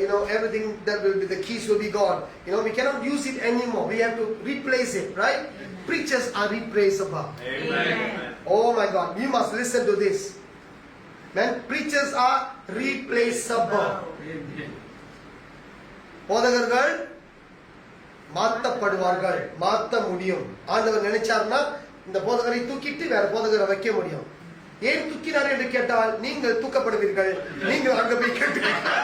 You know, everything that will be, the keys will be gone. You know, we cannot use it anymore. We have to replace it, right? Preachers are replaceable. Amen. Oh my God, you must listen to this. Man, preachers are replaceable. போதகர்கள் மாற்றப்படுவார்கள், மாற்ற முடியும். ஆண்டவர் நினைச்சார்னா இந்த போதகரை தூக்கிட்டு வேற போதகரை வைக்க முடியும். ஏன் தூக்கினார் என்று கேட்டால் நீங்கள் தூக்கப்படுவீர்கள், நீங்கள் அங்க போய் கேட்டுவீர்கள்.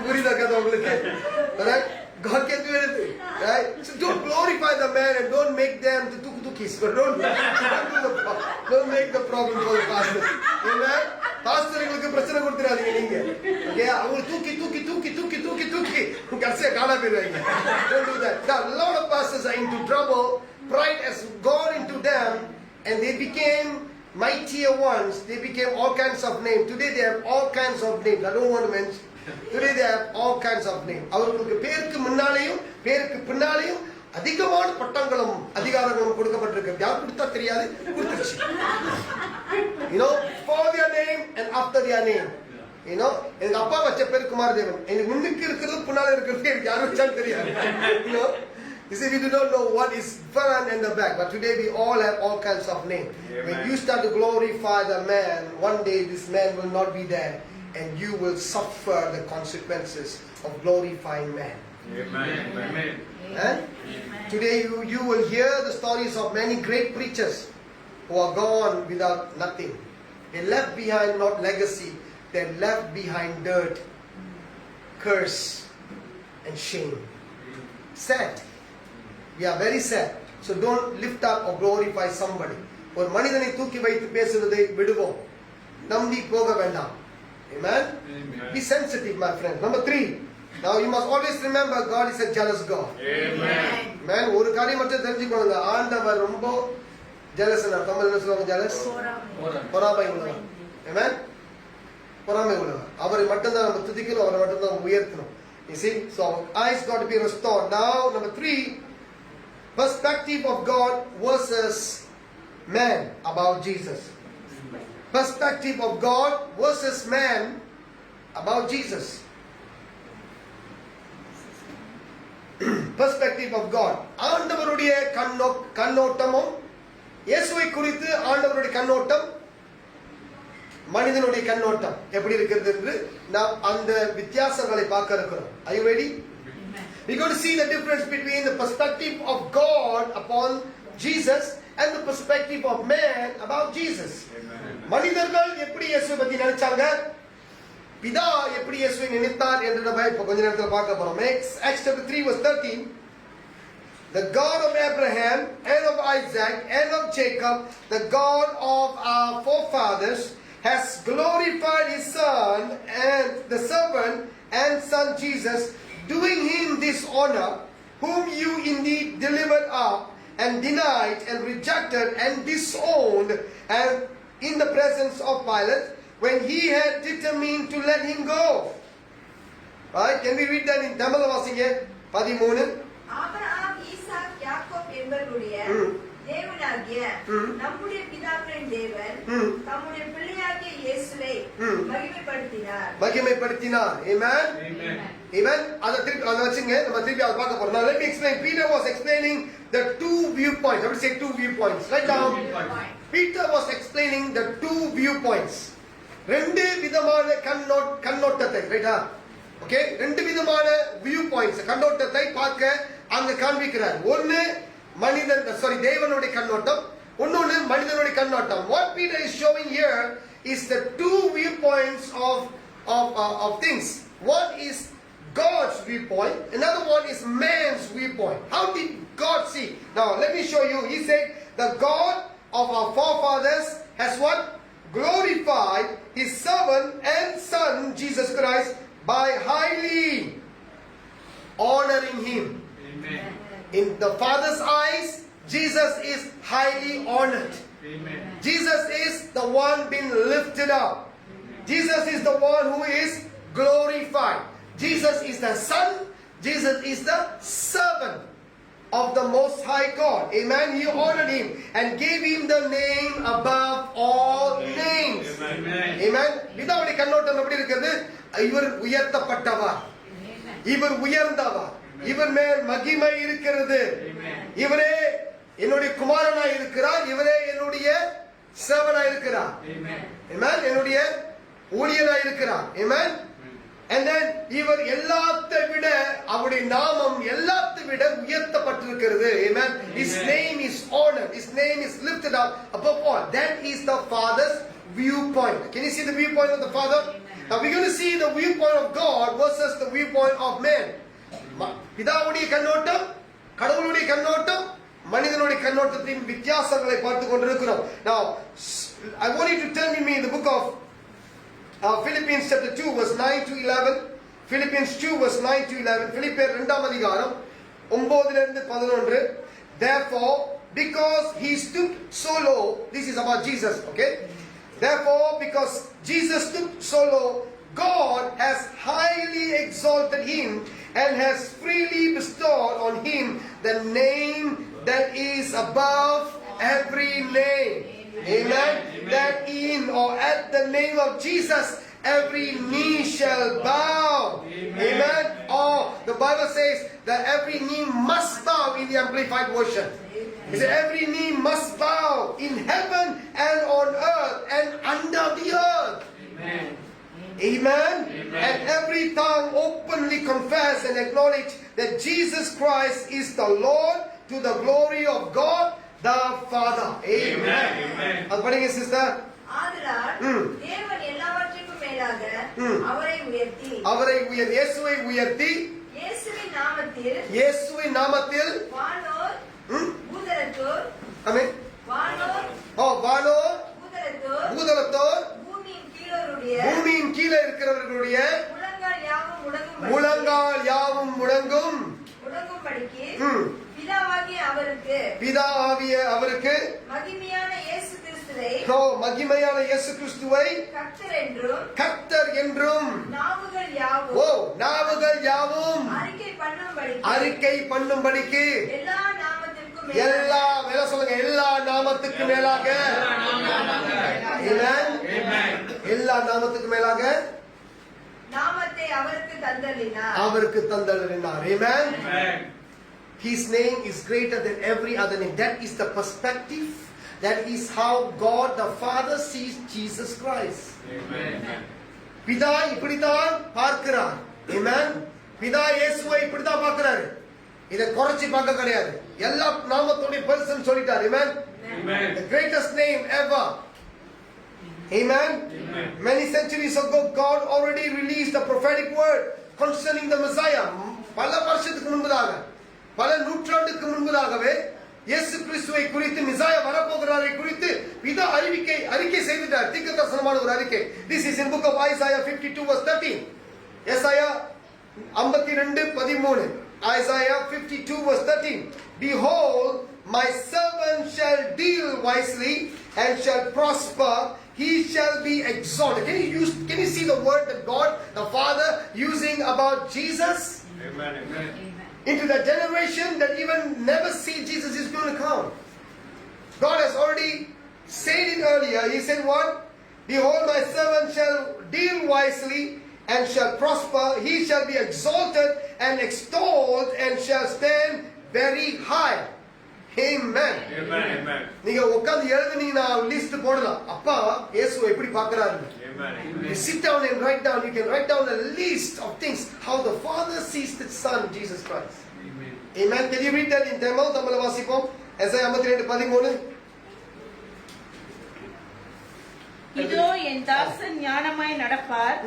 புரியுதா கதை உங்களுக்கு? God can do anything, right? So don't glorify the man and don't make them the tukis. But don't make the problem for the pastor. Amen? பாஸ்டர்களுக்கு பிரச்சனை கொடுத்துறாதீங்க நீங்க. ஓகே, அவங்க தூக்கி கடைசியா காணா போயிடுவாங்க. Don't do that. Now, a lot of pastors are into trouble. Pride has gone into them and they became mightier ones. They became all kinds of names. Today they have all kinds of names. I don't want to mention. Today they have all kinds of names. அவர்களுக்கு பேருக்கு முன்னாலேயும் பேருக்கு பின்னாலேயும் அதிகமான பட்டங்களும் அதிகாரங்களும் கொடுக்கப்பட்டிருக்கு. யார் கொடுத்தா தெரியாது, கொடுத்துருச்சு. You know, for their name and after their name. You know, எங்க அப்பா வச்ச பேர் குமாரதேவன். எனக்கு முன்னுக்கு இருக்கிறது பின்னால இருக்கிறது எனக்கு யாரும் வச்சாலும் தெரியாது. You know, you see, we do not know what is front and the back, but today we all have all kinds of names. When you start to glorify the man, one day this man will not be there. And you will suffer the consequences of glorifying man. Amen. Today you will hear the stories of many great preachers. who are gone without nothing. They left behind not legacy, they left behind dirt, curse, and shame. Sad. We are very sad. So don't lift up or glorify somebody. ஒரு மனிதனை தூக்கி வைத்து பேசுவதை விடுவோம். நம்பி போக வேண்டாம். Amen? Be sensitive, my friend. Number 3. Now you must always remember God is a jealous God. Amen. Man, ஒரு காரியம் மட்டும் தெரிஞ்சுக்கோங்க. ஆண்டவர் ரொம்ப jealous. தமிழ்ல என்ன சொல்லுவாங்க jealous? பொறாமை உள்ளவர். Amen? பொறாமை உள்ளவர். அவரை மட்டும்தான் நம்ம துதிக்கணும், அவரை மட்டும்தான் உயர்த்தணும். You see? So our eyes got to be restored. Now number 3, perspective of God versus man about Jesus. Perspective of God versus man about Jesus. Perspective of God. ஆண்டவருடைய கண்ணோட்டமும் இயேசுவை குறித்து ஆண்டவருடைய கண்ணோட்டம் மனிதனுடைய கண்ணோட்டம் எப்படி இருக்கிறது என்று நாம் அந்த வித்தியாசங்களை பார்க்க இருக்கிறோம். Are you ready? We're going to see the difference between the perspective of God upon Jesus and the perspective of man about Jesus. மனிதர்கள் எப்படி இயேசுவை பத்தி நினைச்சாங்க, பிதா எப்படி இயேசுவை நினைத்தார் என்று நம்ம இப்ப கொஞ்ச நேரத்துல பார்க்க போறோம். Acts chapter 3 verse 13. The God of Abraham and of Isaac and of Jacob, the God of our forefathers, has glorified his son and the servant and son Jesus, doing him this honor, whom you indeed delivered up and denied and rejected and disowned, and in the presence of Pilate, when he had determined to let him go. Right? Can we read that in Tamil? வாசிங்க 13. Abraham, Isaac, Yakob என்பவர்களுடைய தேவனாகிய நம்முடைய பிதாக்களின் தேவன் தம்முடைய பிள்ளையாகிய இயேசுவை மகிமைப்படுத்தினார். Amen. Amen. அதை வச்சுங்க நம்ம திருப்பி அதை பார்க்க போறோம். Now let me explain. Peter was explaining the two viewpoints. I would say 2 viewpoints. Write down. Peter was explaining the 2 viewpoints. ரெண்டு விதமான கண்ணோட்டத்தை, ரைட்டா? ஓகே, ரெண்டு விதமான வியூ பாயிண்ட்ஸ் கண்ணோட்டத்தை பார்க்க அங்க காண்பிக்கிறார். ஒன்னு தேவனுடைய கண்ணோட்டம், இன்னொன்னு மனிதனுடைய கண்ணோட்டம். What Peter is showing here is the 2 viewpoints of things. One is God's viewpoint, another one is man's viewpoint. How did God see? Now let me show you. He said the God of our forefathers has what? Glorified his servant and son Jesus Christ by highly honoring him. Amen. In the Father's eyes, Jesus is highly honored. Amen. Jesus is the one being lifted up. Jesus is the one who is glorified. Jesus is the Son. Jesus is the servant of the Most High God. Amen. He honored him and gave him the name above all names. Amen. Amen. பிதாவுடைய கண்ணோட்டம் எப்படி இருக்கிறது? இவர் உயர்த்தப்பட்டவர், இவர் உயர்ந்தவர், இவர் மேல் மகிமை இருக்கிறது, இவரே என்னுடைய குமாரனாய் இருக்கிறார், இவரே என்னுடைய சேவனாய் இருக்கிறார். Amen. என்னுடைய ஊழியனாய் இருக்கிறார். Amen. And then இவர் எல்லாத்தை விட அவருடைய நாமம் எல்லாத்தை விட உயர்த்தப்பட்டிருக்கிறது. Amen. His name is honored. His name is lifted up above all. That is the Father's viewpoint. Can you see the viewpoint of the Father? Now we're going to see the viewpoint of God versus the viewpoint of man. பிதாவுடைய கண்ணோட்டம், கடவுளுடைய கண்ணோட்டம், மனிதனுடைய கண்ணோட்டத்தின் வித்தியாசங்களை பார்த்து கொண்டிருக்கிறோம். Now I want you to turn with me in the book of Philippians chapter 2 verse 9 to 11. Philippians 2 verse 9 to 11. பிலிப்பியர் 2ஆம் அதிகாரம் 9 இலிருந்து 11. Therefore, because he stooped so low, this is about Jesus, okay? Therefore, because Jesus stooped so low, God has highly exalted him and has freely bestowed on him the name that is above every name. Amen. That in or at the name of Jesus every knee shall bow. Amen. Or the Bible says that every knee must bow in the Amplified Version. It says every knee must bow in heaven and on earth and under the earth. Amen. Amen. Amen. And every tongue openly confess and acknowledge that Jesus Christ is the Lord, to the glory of God the Father. Amen. Amen. அது படிங்க sister. ஆதலால் தேவன் எல்லாவற்றுக்கும் மேலாக அவரை உயர்த்தி இயேசுவை உயர்த்தி இயேசுவின் நாமத்தில் வானோர் பூதலத்தோர் ஆமென். வானோர் பூதலத்தோர் பூமியின் கீழே இருக்கிறவர்களுடைய முழங்கால் யாவும் முழங்கும்படிக்கு பிதாவாகிய அவருக்கு மகிமையான இயேசு கிறிஸ்துவை கர்த்தர் என்றும் நாவுகள் யாவும் அறிக்கை பண்ணும்படிக்கு எல்லா நாமத்துக்கு மேலாக எல்லா நாமத்துக்கு மேலாக நாமத்தை அவருக்கு தந்தளினார். Amen. His name is greater than every other name. That is the perspective. That is how God the Father sees Jesus Christ. பிதா இப்படித்தான் பார்க்கிறார். Amen. பிதா இயேசுவை இப்படித்தான் பார்க்கிறார். இத குறைச்சி பார்க்க கிடையாது. எல்லா நாமத்தோட பர்சன் சொல்லிட்டார். Amen. The greatest name ever. Amen. Many centuries ago God already released a prophetic word concerning the Messiah. பல வருஷத்துக்கு முன்பதாக, பல நூற்றாண்டுக்கு முன்பதாகவே இயேசு கிறிஸ்துவை குறித்து மெசியா வரப்போகிறாரை குறித்து பிதா அறிக்கை செய்துட்டார். தீர்க்கதரிசனமான ஒரு அறிக்கை. This is in book of Isaiah 52 verse 13. ஏசாயா 52:13. Isaiah 52 verse 13. Behold, my servant shall deal wisely and shall prosper. He shall be exalted. Can you see the word that God the Father using about Jesus? Amen. Into the generation that even never see Jesus is going to come. God has already said it earlier. He said what? Behold, my servant shall deal wisely and shall prosper. He shall be exalted and extolled and shall stand very high. Amen. Amen. நீங்க உட்கார்ந்து எழுதுனீங்கன்னா list போடலாம். அப்பா இயேசுவை எப்படி பார்க்கறாரு? Amen. You sit down and write down. You can write down a list of things how the Father sees the Son Jesus Christ. Amen. Amen. Can you read that in Tamil? Tamil வாசிப்போம். எசாயா 52:13. இதோ என் தாசன் ஞானமாய் நடப்பார்,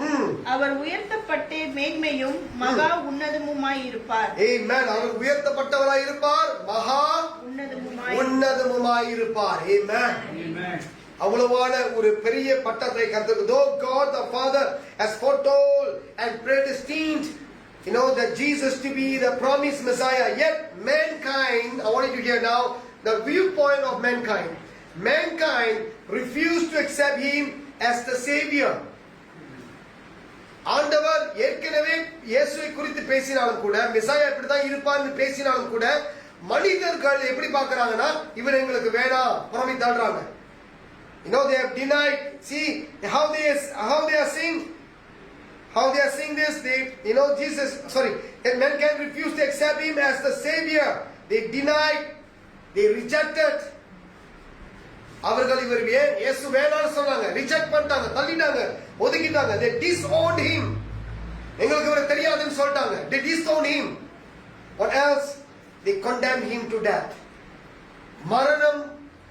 அவர் உயர்த்தப்பட்டு மேன்மையும் மகா உன்னதமுமாய் இருப்பார். Amen. அவர் உயர்த்தப்பட்டவராய் இருப்பார், மகா உன்னதமுமாய் இருப்பார். Amen. Amen. அவ்வளவான ஒரு பெரிய பட்டத்தை கர்த்தருக்கு. Though God the Father has foretold and predestined, that Jesus to be the promised Messiah, yet mankind, I want you to hear now the viewpoint of mankind. Mankind refused to accept him as the savior. ஆண்டவர் ஏற்கனவே இயேசுவை குறித்து பேசினாலும் கூட, மெசியா இப்படிதான் இருப்பார்னு பேசினாலும் கூட, மனிதர்கள் எப்படி பார்க்கறாங்கன்னா இவர் எங்களுக்கு வேணாம் புறம்பி தள்ளுறாங்க. They have denied. See how they are saying this. That mankind refused to accept him as the savior. They denied. They rejected. அவர்கள் இவர் இயேசு வேணாம்னு சொன்னாங்க, ரிஜெக்ட் பண்ணிட்டாங்க, தள்ளிட்டாங்க, ஒதுக்கிட்டாங்க. They disowned him. எங்களுக்கு இவரை தெரியாதுன்னு சொல்லிட்டாங்க. They disowned him. What else? They condemned him to death. மரணம்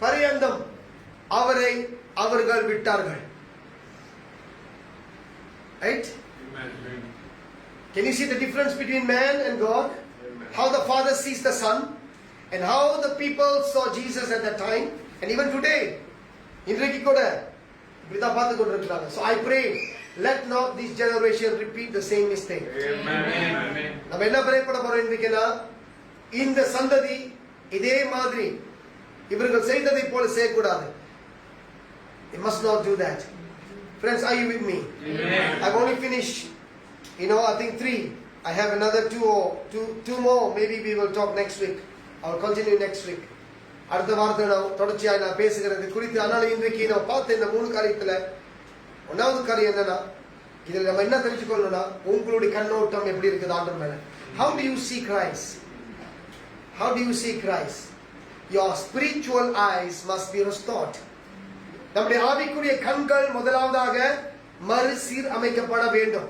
பரியந்தம் அவர்கள் விட்டார்கள். Right? Amen. Can you see the difference between man and God? How the Father sees the Son and how the people saw Jesus at that time and even today. இன்றைக்கு கூட இப்படிதான் பார்த்து கொண்டிருக்கிறாங்க. So I pray, let not this generation repeat the same mistake. Amen. நம்ம என்ன பிரேப்பட போறோம் இன்றைக்குனா, இந்த சந்ததி இதே மாதிரி இவர்கள் செய்ததை போல செய்யக்கூடாது. They must not do that. Friends, are you with me? Amen. I've only finished, I think 3. I have another two more. Maybe we will talk next week. I will continue next week. அடுத்த வாரத்தை நான் தொடர்ச்சியாக நான் பேசுகிறது குறித்து. அதனால இன்றைக்கு நான் பார்த்த இந்த 3 காரியத்துல ஒன்றாவது காரியம் என்னன்னா, இதில் நம்ம என்ன தெரிஞ்சுக்கொள்ளணும்னா, உங்களுடைய கண்ணோட்டம் எப்படி இருக்குது ஆண்டவர் மேல. How do you see Christ? How do you see Christ? Your spiritual eyes must be restored. நம்முடைய ஆவிக்குரிய கண்கள் முதலாவதாக மறுசீர் அமைக்கப்பட வேண்டும்.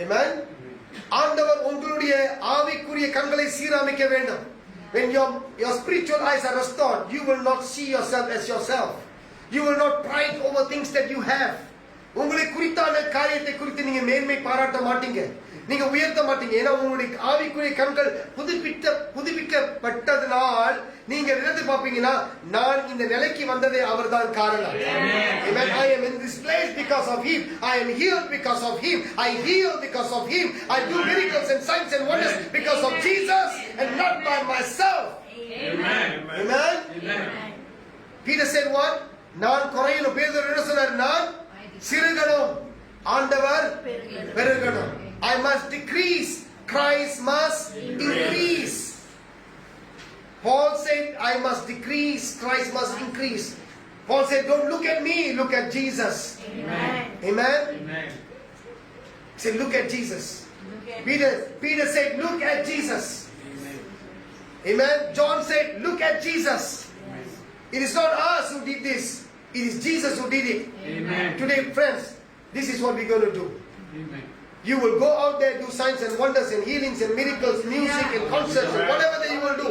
Amen. ஆண்டவர் உங்களுடைய ஆவிக்குரிய கண்களை சீரமைக்க வேண்டும். When your spiritual eyes are restored, you will not see yourself as yourself. You will not pride over things that you have. உங்களை குறித்தான காரியத்தை குறித்து நீங்க மேன்மை பாராட்ட மாட்டீங்க, நீங்க உயர்த்த மாட்டீங்க. ஏன்னா உங்களுடைய ஆவிக்குரிய கண்கள் புதுப்பிக்கப்பட்டதனால் நீங்க நினைத்து பார்ப்பீங்கன்னா, நான் இந்த நிலைக்கு வந்ததே அவர்தான் காரணம். Amen. I am in this place because of him. I am healed because of him. I heal because of him. I do miracles and signs and wonders because of Jesus and not by myself. Amen. Amen. Amen. Peter said what? நான் குறையணும். பேதுரு என்ன சொன்னார்? நான் சிறுகணும், ஆண்டவர் பெருகணும். I must decrease, Christ must increase. Paul said, I must decrease, Christ must increase. Paul said, don't look at me, look at Jesus. Amen. Amen. Amen. He said, look at Jesus. Peter said, look at Jesus. Amen. John said, look at Jesus. It is not us who did this. It is Jesus who did it. Amen. Today, friends, this is what we're going to do. Amen. You will go out there, do signs and wonders and healings and miracles, music and concerts and whatever that you will do.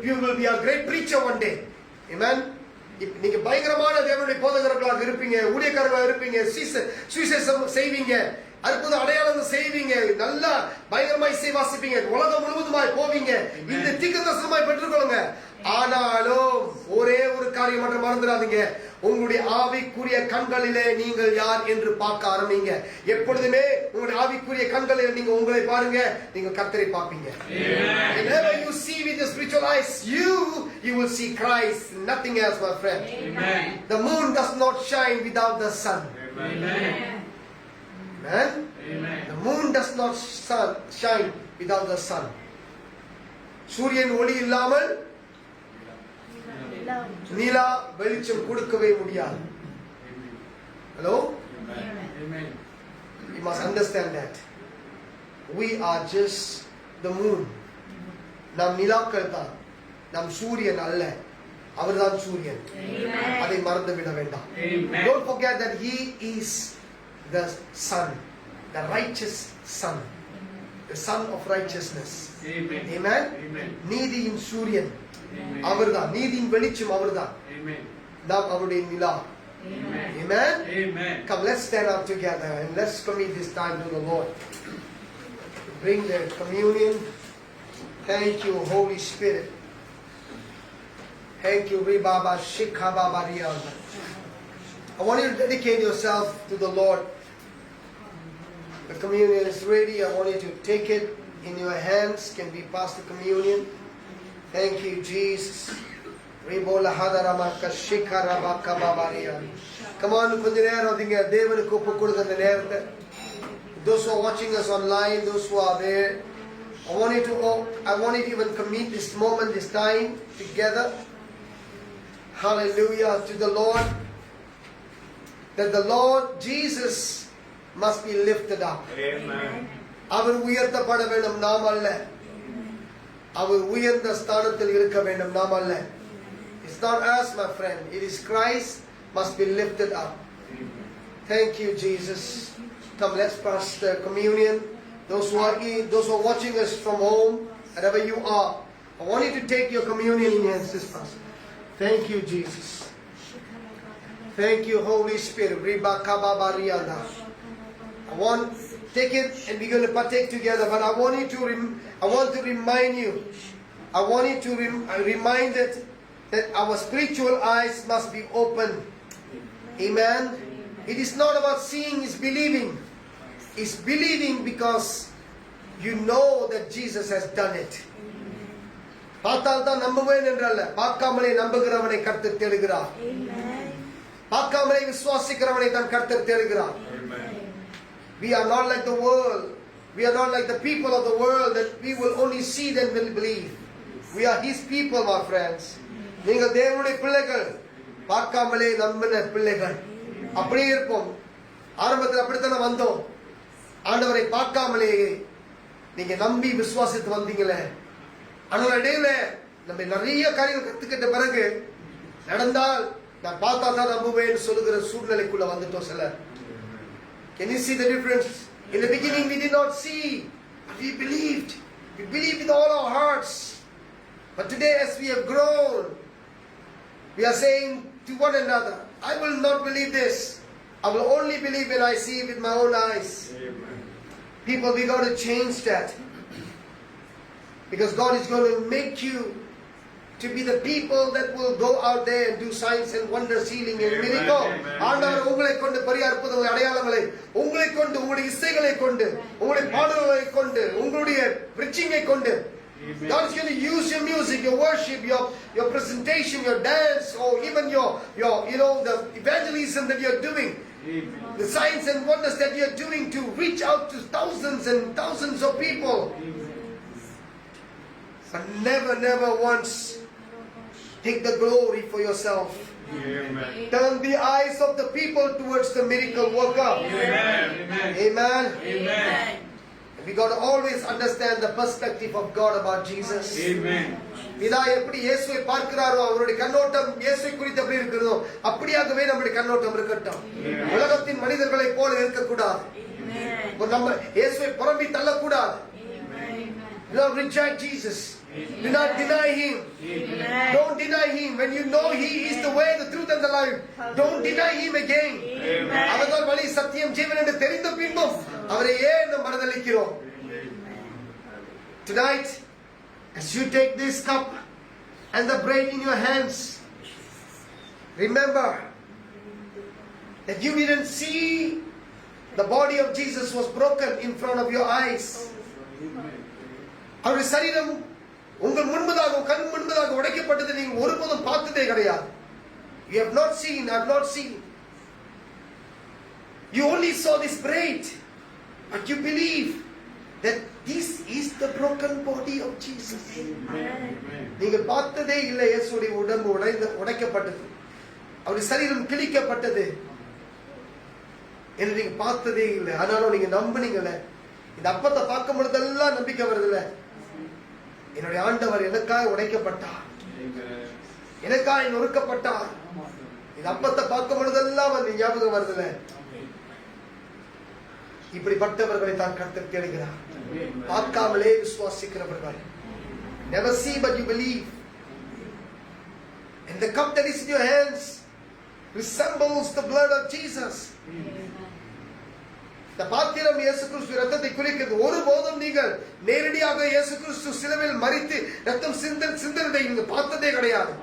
You will be a great preacher one day. Amen. நீங்க பயங்கரமான தேவனுடைய போதகர்களாக இருப்பீங்க, ஊழியக்காரர்களாக இருப்பீங்க, சுவிசேஷம் செய்வீங்க, அற்புத அடையாளங்கள் செய்வீங்க, நல்லா பயங்கரமா இசை வாசிப்பீங்க, உலகம் முழுவதுமாய் போவீங்க. இந்த தீர்க்கதரிசனமாய் பெற்றுக்கொள்ளுங்க. ஆனாலும் ஒரே ஒரு காரியம் மட்டும் மறந்துடாதீங்க, உங்களுடைய ஆவிக்குரிய கண்களிலே நீங்கள் யார் என்று பார்க்க ஆரம்பிங்க. எப்பொழுதுமே உங்களுடைய ஆவிக்குரிய கண்களில் நீங்க உங்களை பாருங்க, நீங்க கர்த்தரை பார்ப்பீங்க. Whenever you see with the spiritual eyes, you will see Christ, nothing else, my friend. Amen. The moon does not shine without the sun. Amen. Amen. Amen. The moon does not shine without the sun. சூரியன் ஒளி இல்லாமல் நிலா வெளிச்சம் கொடுக்கவே முடியாது. Hello? Amen. You must understand that. We are just the moon. நாம் நிலாக்கள் தான், நாம் சூரியன் அல்ல. அவர்தான் சூரியன். அதை மறந்து விட வேண்டாம். Amen. Don't forget that he is the sun, the righteous sun, the son of righteousness. Amen. Amen. Amen. நீதியின் சூரியன் Amen. அவர்தான், நீதியின் வெளிச்சம் அவர்தான். Amen. நாம் அவருடைய நிலா. Amen. Amen. Amen. Come, let's stand up together and let's commit this time to the Lord. Bring the communion. Thank you, Holy Spirit. Thank you, Ribaba Shikhababariya. I want you to dedicate yourself to the Lord. The communion is ready. I want you to take it in your hands. Can we pass the communion? Thank you, Jesus. Ribola Hadaramaka Shikarabaka Babariya. Come on, கொஞ்ச நேரம் நீங்க தேவனுக்கு ஒப்பு கொடுங்க அந்த நேரத்தை. Those who are watching us online, those who are there, I want you to even commit this moment, this time together. Hallelujah to the Lord. That the Lord Jesus must be lifted up. Amen. அவர் உயர்த்தப்பட வேண்டும், நாம் அல்ல. அவர் உயர்ந்த ஸ்தானத்தில் இருக்க வேண்டும், நாம் அல்ல. It's not us, my friend. It is Christ must be lifted up. Thank you, Jesus. Come, let's pass the communion. Those who are watching us from home, wherever you are, I want you to take your communion in your hands, sisters. Thank you, Jesus. Thank you, Holy Spirit. I want take it and we're going to partake together. But I want to remind you. I want you to remind it that our spiritual eyes must be open. Amen. It is not about seeing; it's believing. It's believing because you know that Jesus has done it. பார்த்தால் தான் நம்புவேன் என்றல்ல, பார்க்காமலே நம்புகிறவனை கர்த்தர் தேடுகிறார். பார்க்காமலே விசுவாசிக்கிறவனை தான் கர்த்தர் தேடுகிறார். We are not like the world. We are not like the people of the world that we will only see then will believe. We are His people, my friends. நீங்கள் தேவனுடைய பிள்ளைகள், பார்க்காமலே நம்பின பிள்ளைகள். அப்படியே இருப்போம். ஆரம்பத்தில் அப்படித்தானே வந்தோம். ஆண்டவரை பார்க்காமலே நீங்க நம்பி விசுவாசித்து வந்தீங்களே. ஆனால் இடையில நம்ம நிறைய காரியங்கள் கத்துக்கிட்ட பிறகு நடந்தால் நான் பார்த்தா தான் நம்புவேன் சொல்லுகிற சூழ்நிலைக்குள்ள வந்துட்டோம் சிலர். Can you see the difference? In the beginning we did not see, but we believed. We believed with all our hearts. But today, as we have grown, we are saying to one another, I will not believe this. I will only believe when I see it with my own eyes. People, we got to change that. Because God is going to make you to be the people that will go out there and do signs and wonders, healing and miracle. ஆண்டவர் உங்களை கொண்டு பெரிய அற்புதங்களை அடையாளங்களை உங்களை கொண்டு உங்களுடைய இசைகளை கொண்டு உங்களுடைய பாடல்களை கொண்டு உங்களுடைய preaching-ஐ கொண்டு God is going to use your music, your worship, your presentation, your dance, or even your the evangelism that you're doing. The signs and wonders that you're doing to reach out to thousands and thousands of people. But never once take the glory for yourself. Amen. Turn the eyes of the people towards the miracle worker. Amen. Amen. Amen. We got to always understand the perspective of God about Jesus. Amen. பிதா எப்படி இயேசுவை பார்க்கிறாரோ அவருடைய கண்ணோட்டம் இயேசுவை குறித்து எப்படி இருக்கிறதோ அப்படியாகவே நம்முடைய கண்ணோட்டம் இருக்கட்டும். உலகத்தின் மனிதர்களை போல இருக்கக்கூடாது. நம்ம இயேசுவை புறம்பி தள்ளக்கூடாது. Do not reject Jesus. Do not deny Him. Don't deny Him. When you know He is the way, the truth and the life, don't deny Him again. அவர்தான் வழி சத்தியம் ஜீவன் என்று தெரிந்த பின்பும் அவரை ஏன் நாம் மறதளிக்கிறோம்? Tonight, as you take this cup and the bread in your hands, remember that you didn't see the body of Jesus was broken in front of your eyes. அவருடைய சரீரம் உங்கள் முன்பதாக கண் முன்பதாக உடைக்கப்பட்டதை நீங்கள் ஒருபோதும் பார்த்ததே கிடையாது. You have not seen, I have not seen. You only saw this bread, but you believe that this is the broken body of Jesus. நீங்கள் பார்த்ததே இல்லை இயேசுவுடைய உடம்பு உடைக்கப்பட்டது, அவருடைய சரீரம் கிழிக்கப்பட்டது என்று நீங்க பார்த்ததே இல்லை. ஆனாலும் நீங்க நம்பினீங்கல்ல. இந்த அப்பத்தை பார்க்கும் பொழுதெல்லாம் நம்பிக்கை வருதுல்ல, என்னுடைய ஆண்டவர் எனக்காக உடைக்கப்பட்டார், எனக்காக நொறுக்கப்பட்டார். இந்த அப்பத்தை பார்க்கும் பொழுதெல்லாம் வந்து ஞாபகம் வருதுல்ல. இப்படிப்பட்டவர்களை தான் கர்த்தர் தேடுகிறார். பார்க்காமலே விசுவாசிக்கிறவர்கள். Never see but you believe. And the cup that is in your hands resembles the blood of Jesus. இந்த பாத்திரம் இயேசு கிறிஸ்து ரத்தத்தை குறிக்கிறது. ஒருபோதும் நீங்கள் நேரடியாக இயேசு கிறிஸ்து சிலுவையில் மரித்து ரத்தம் சிந்தனதை நீங்கள் பார்த்ததே கிடையாது.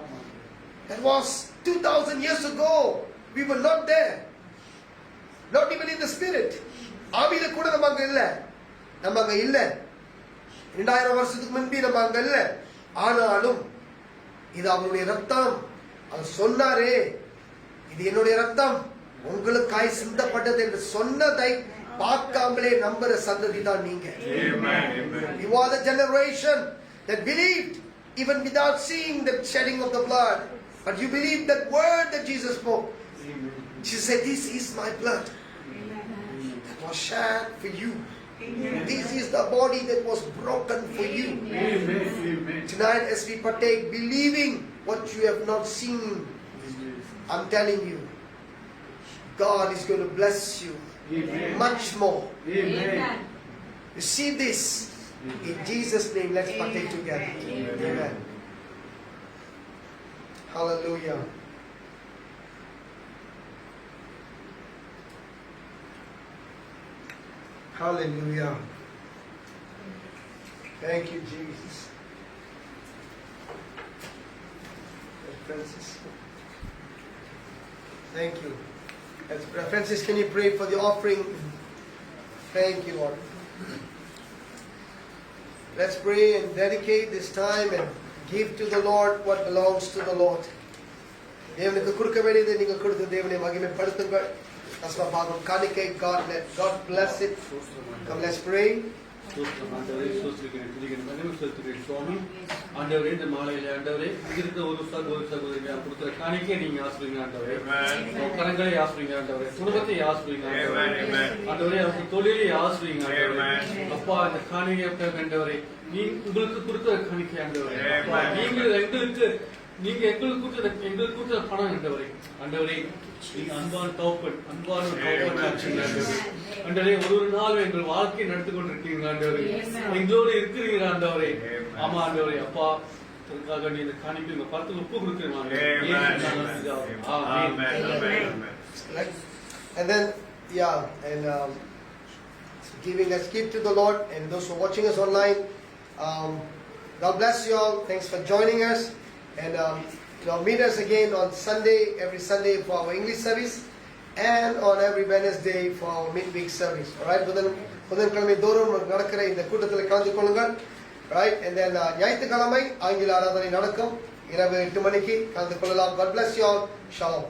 That was 2000 years ago. We were not there. Not even in the spirit. ஆவியில கூட நம்ம அங்க இல்ல. 2000 வருஷத்துக்கு முன்பே நம்ம அங்க இல்ல. ஆனாலும் இது அவருடைய ரத்தம். அவர் சொன்னாரே, இது என்னுடைய ரத்தம் உங்களுக்காய் சிந்தப்பட்டது என்று சொன்னதை பார்க்காமலே நம்புற சந்ததி தான் நீங்க. You are the generation that believed even without seeing the shedding of the blood, but you believed that word that Jesus spoke. Jesus said, this is my blood that was shed for you. This is the body that was broken for you. Tonight as we partake, believing what you have not seen, I'm telling you, God is going to bless you much more. You see this in Jesus' name. Let's partake together. Amen. Hallelujah. Hallelujah. Thank you, Jesus. Francis. Thank you. Francis, can you pray for the offering? Thank you, Lord. Let's pray and dedicate this time and give to the Lord what belongs to the Lord. தேவனுக்கு கொடுக்க வேண்டியதை நீங்க கொடுத்து தேவனை மகிமைப்படுத்துங்கள். தஸ்மபாகம் காணிக்கை. God bless it. Come, let's pray. ஆண்டவரே, இந்த மாலையில ஆண்டவரே இருக்க ஒரு சகோதரி கொடுக்கிற காணிக்கை நீங்க ஆசிரியங்க ஆண்டவரே, கரங்களை ஆசிரியங்க ஆண்டவரே, குடும்பத்தை ஆசிரியங்க ஆண்டவரே, அவங்க தொழிலை ஆசிரியங்க ஆண்டவரே. அப்பா, இந்த காணிக்கை ஆண்டவரே உங்களுக்கு கொடுக்கிற காணிக்கை ஆண்டவரே, நீங்க எங்களுக்கு கொடுத்த பணம் ஆண்டவரே, அன்பான தகப்பன் ஆண்டவரே, ஒரு நாள் எங்கள் வாழ்க்கை நடத்தி கொண்டிருக்கீங்க ஆண்டவரே, எங்களோடு இருக்கிறீங்க ஆண்டவரே. ஆமா ஆண்டவரே, அப்பா அதுக்காக நீ இந்த காணிக்கை உங்க பார்த்து ஒப்பு கொடுக்கிறேன். Right? And then, yeah, and let's give to the Lord, and those who are watching us online, God bless you all. Thanks for joining us, and meet us again on Sunday, every Sunday for our English service, and on every Wednesday for our midweek service. All right, புதன்கிழமை தோறும் நடக்கிற இந்த கூட்டத்தில் கலந்து கொள்ளுங்கள். Right, and then ஞாயிற்றுக்கிழமை ஆங்கில ஆராதனை நடக்கும் இரவு 8 மணிக்கு கலந்து கொள்ளலாம். God bless you all. Shalom.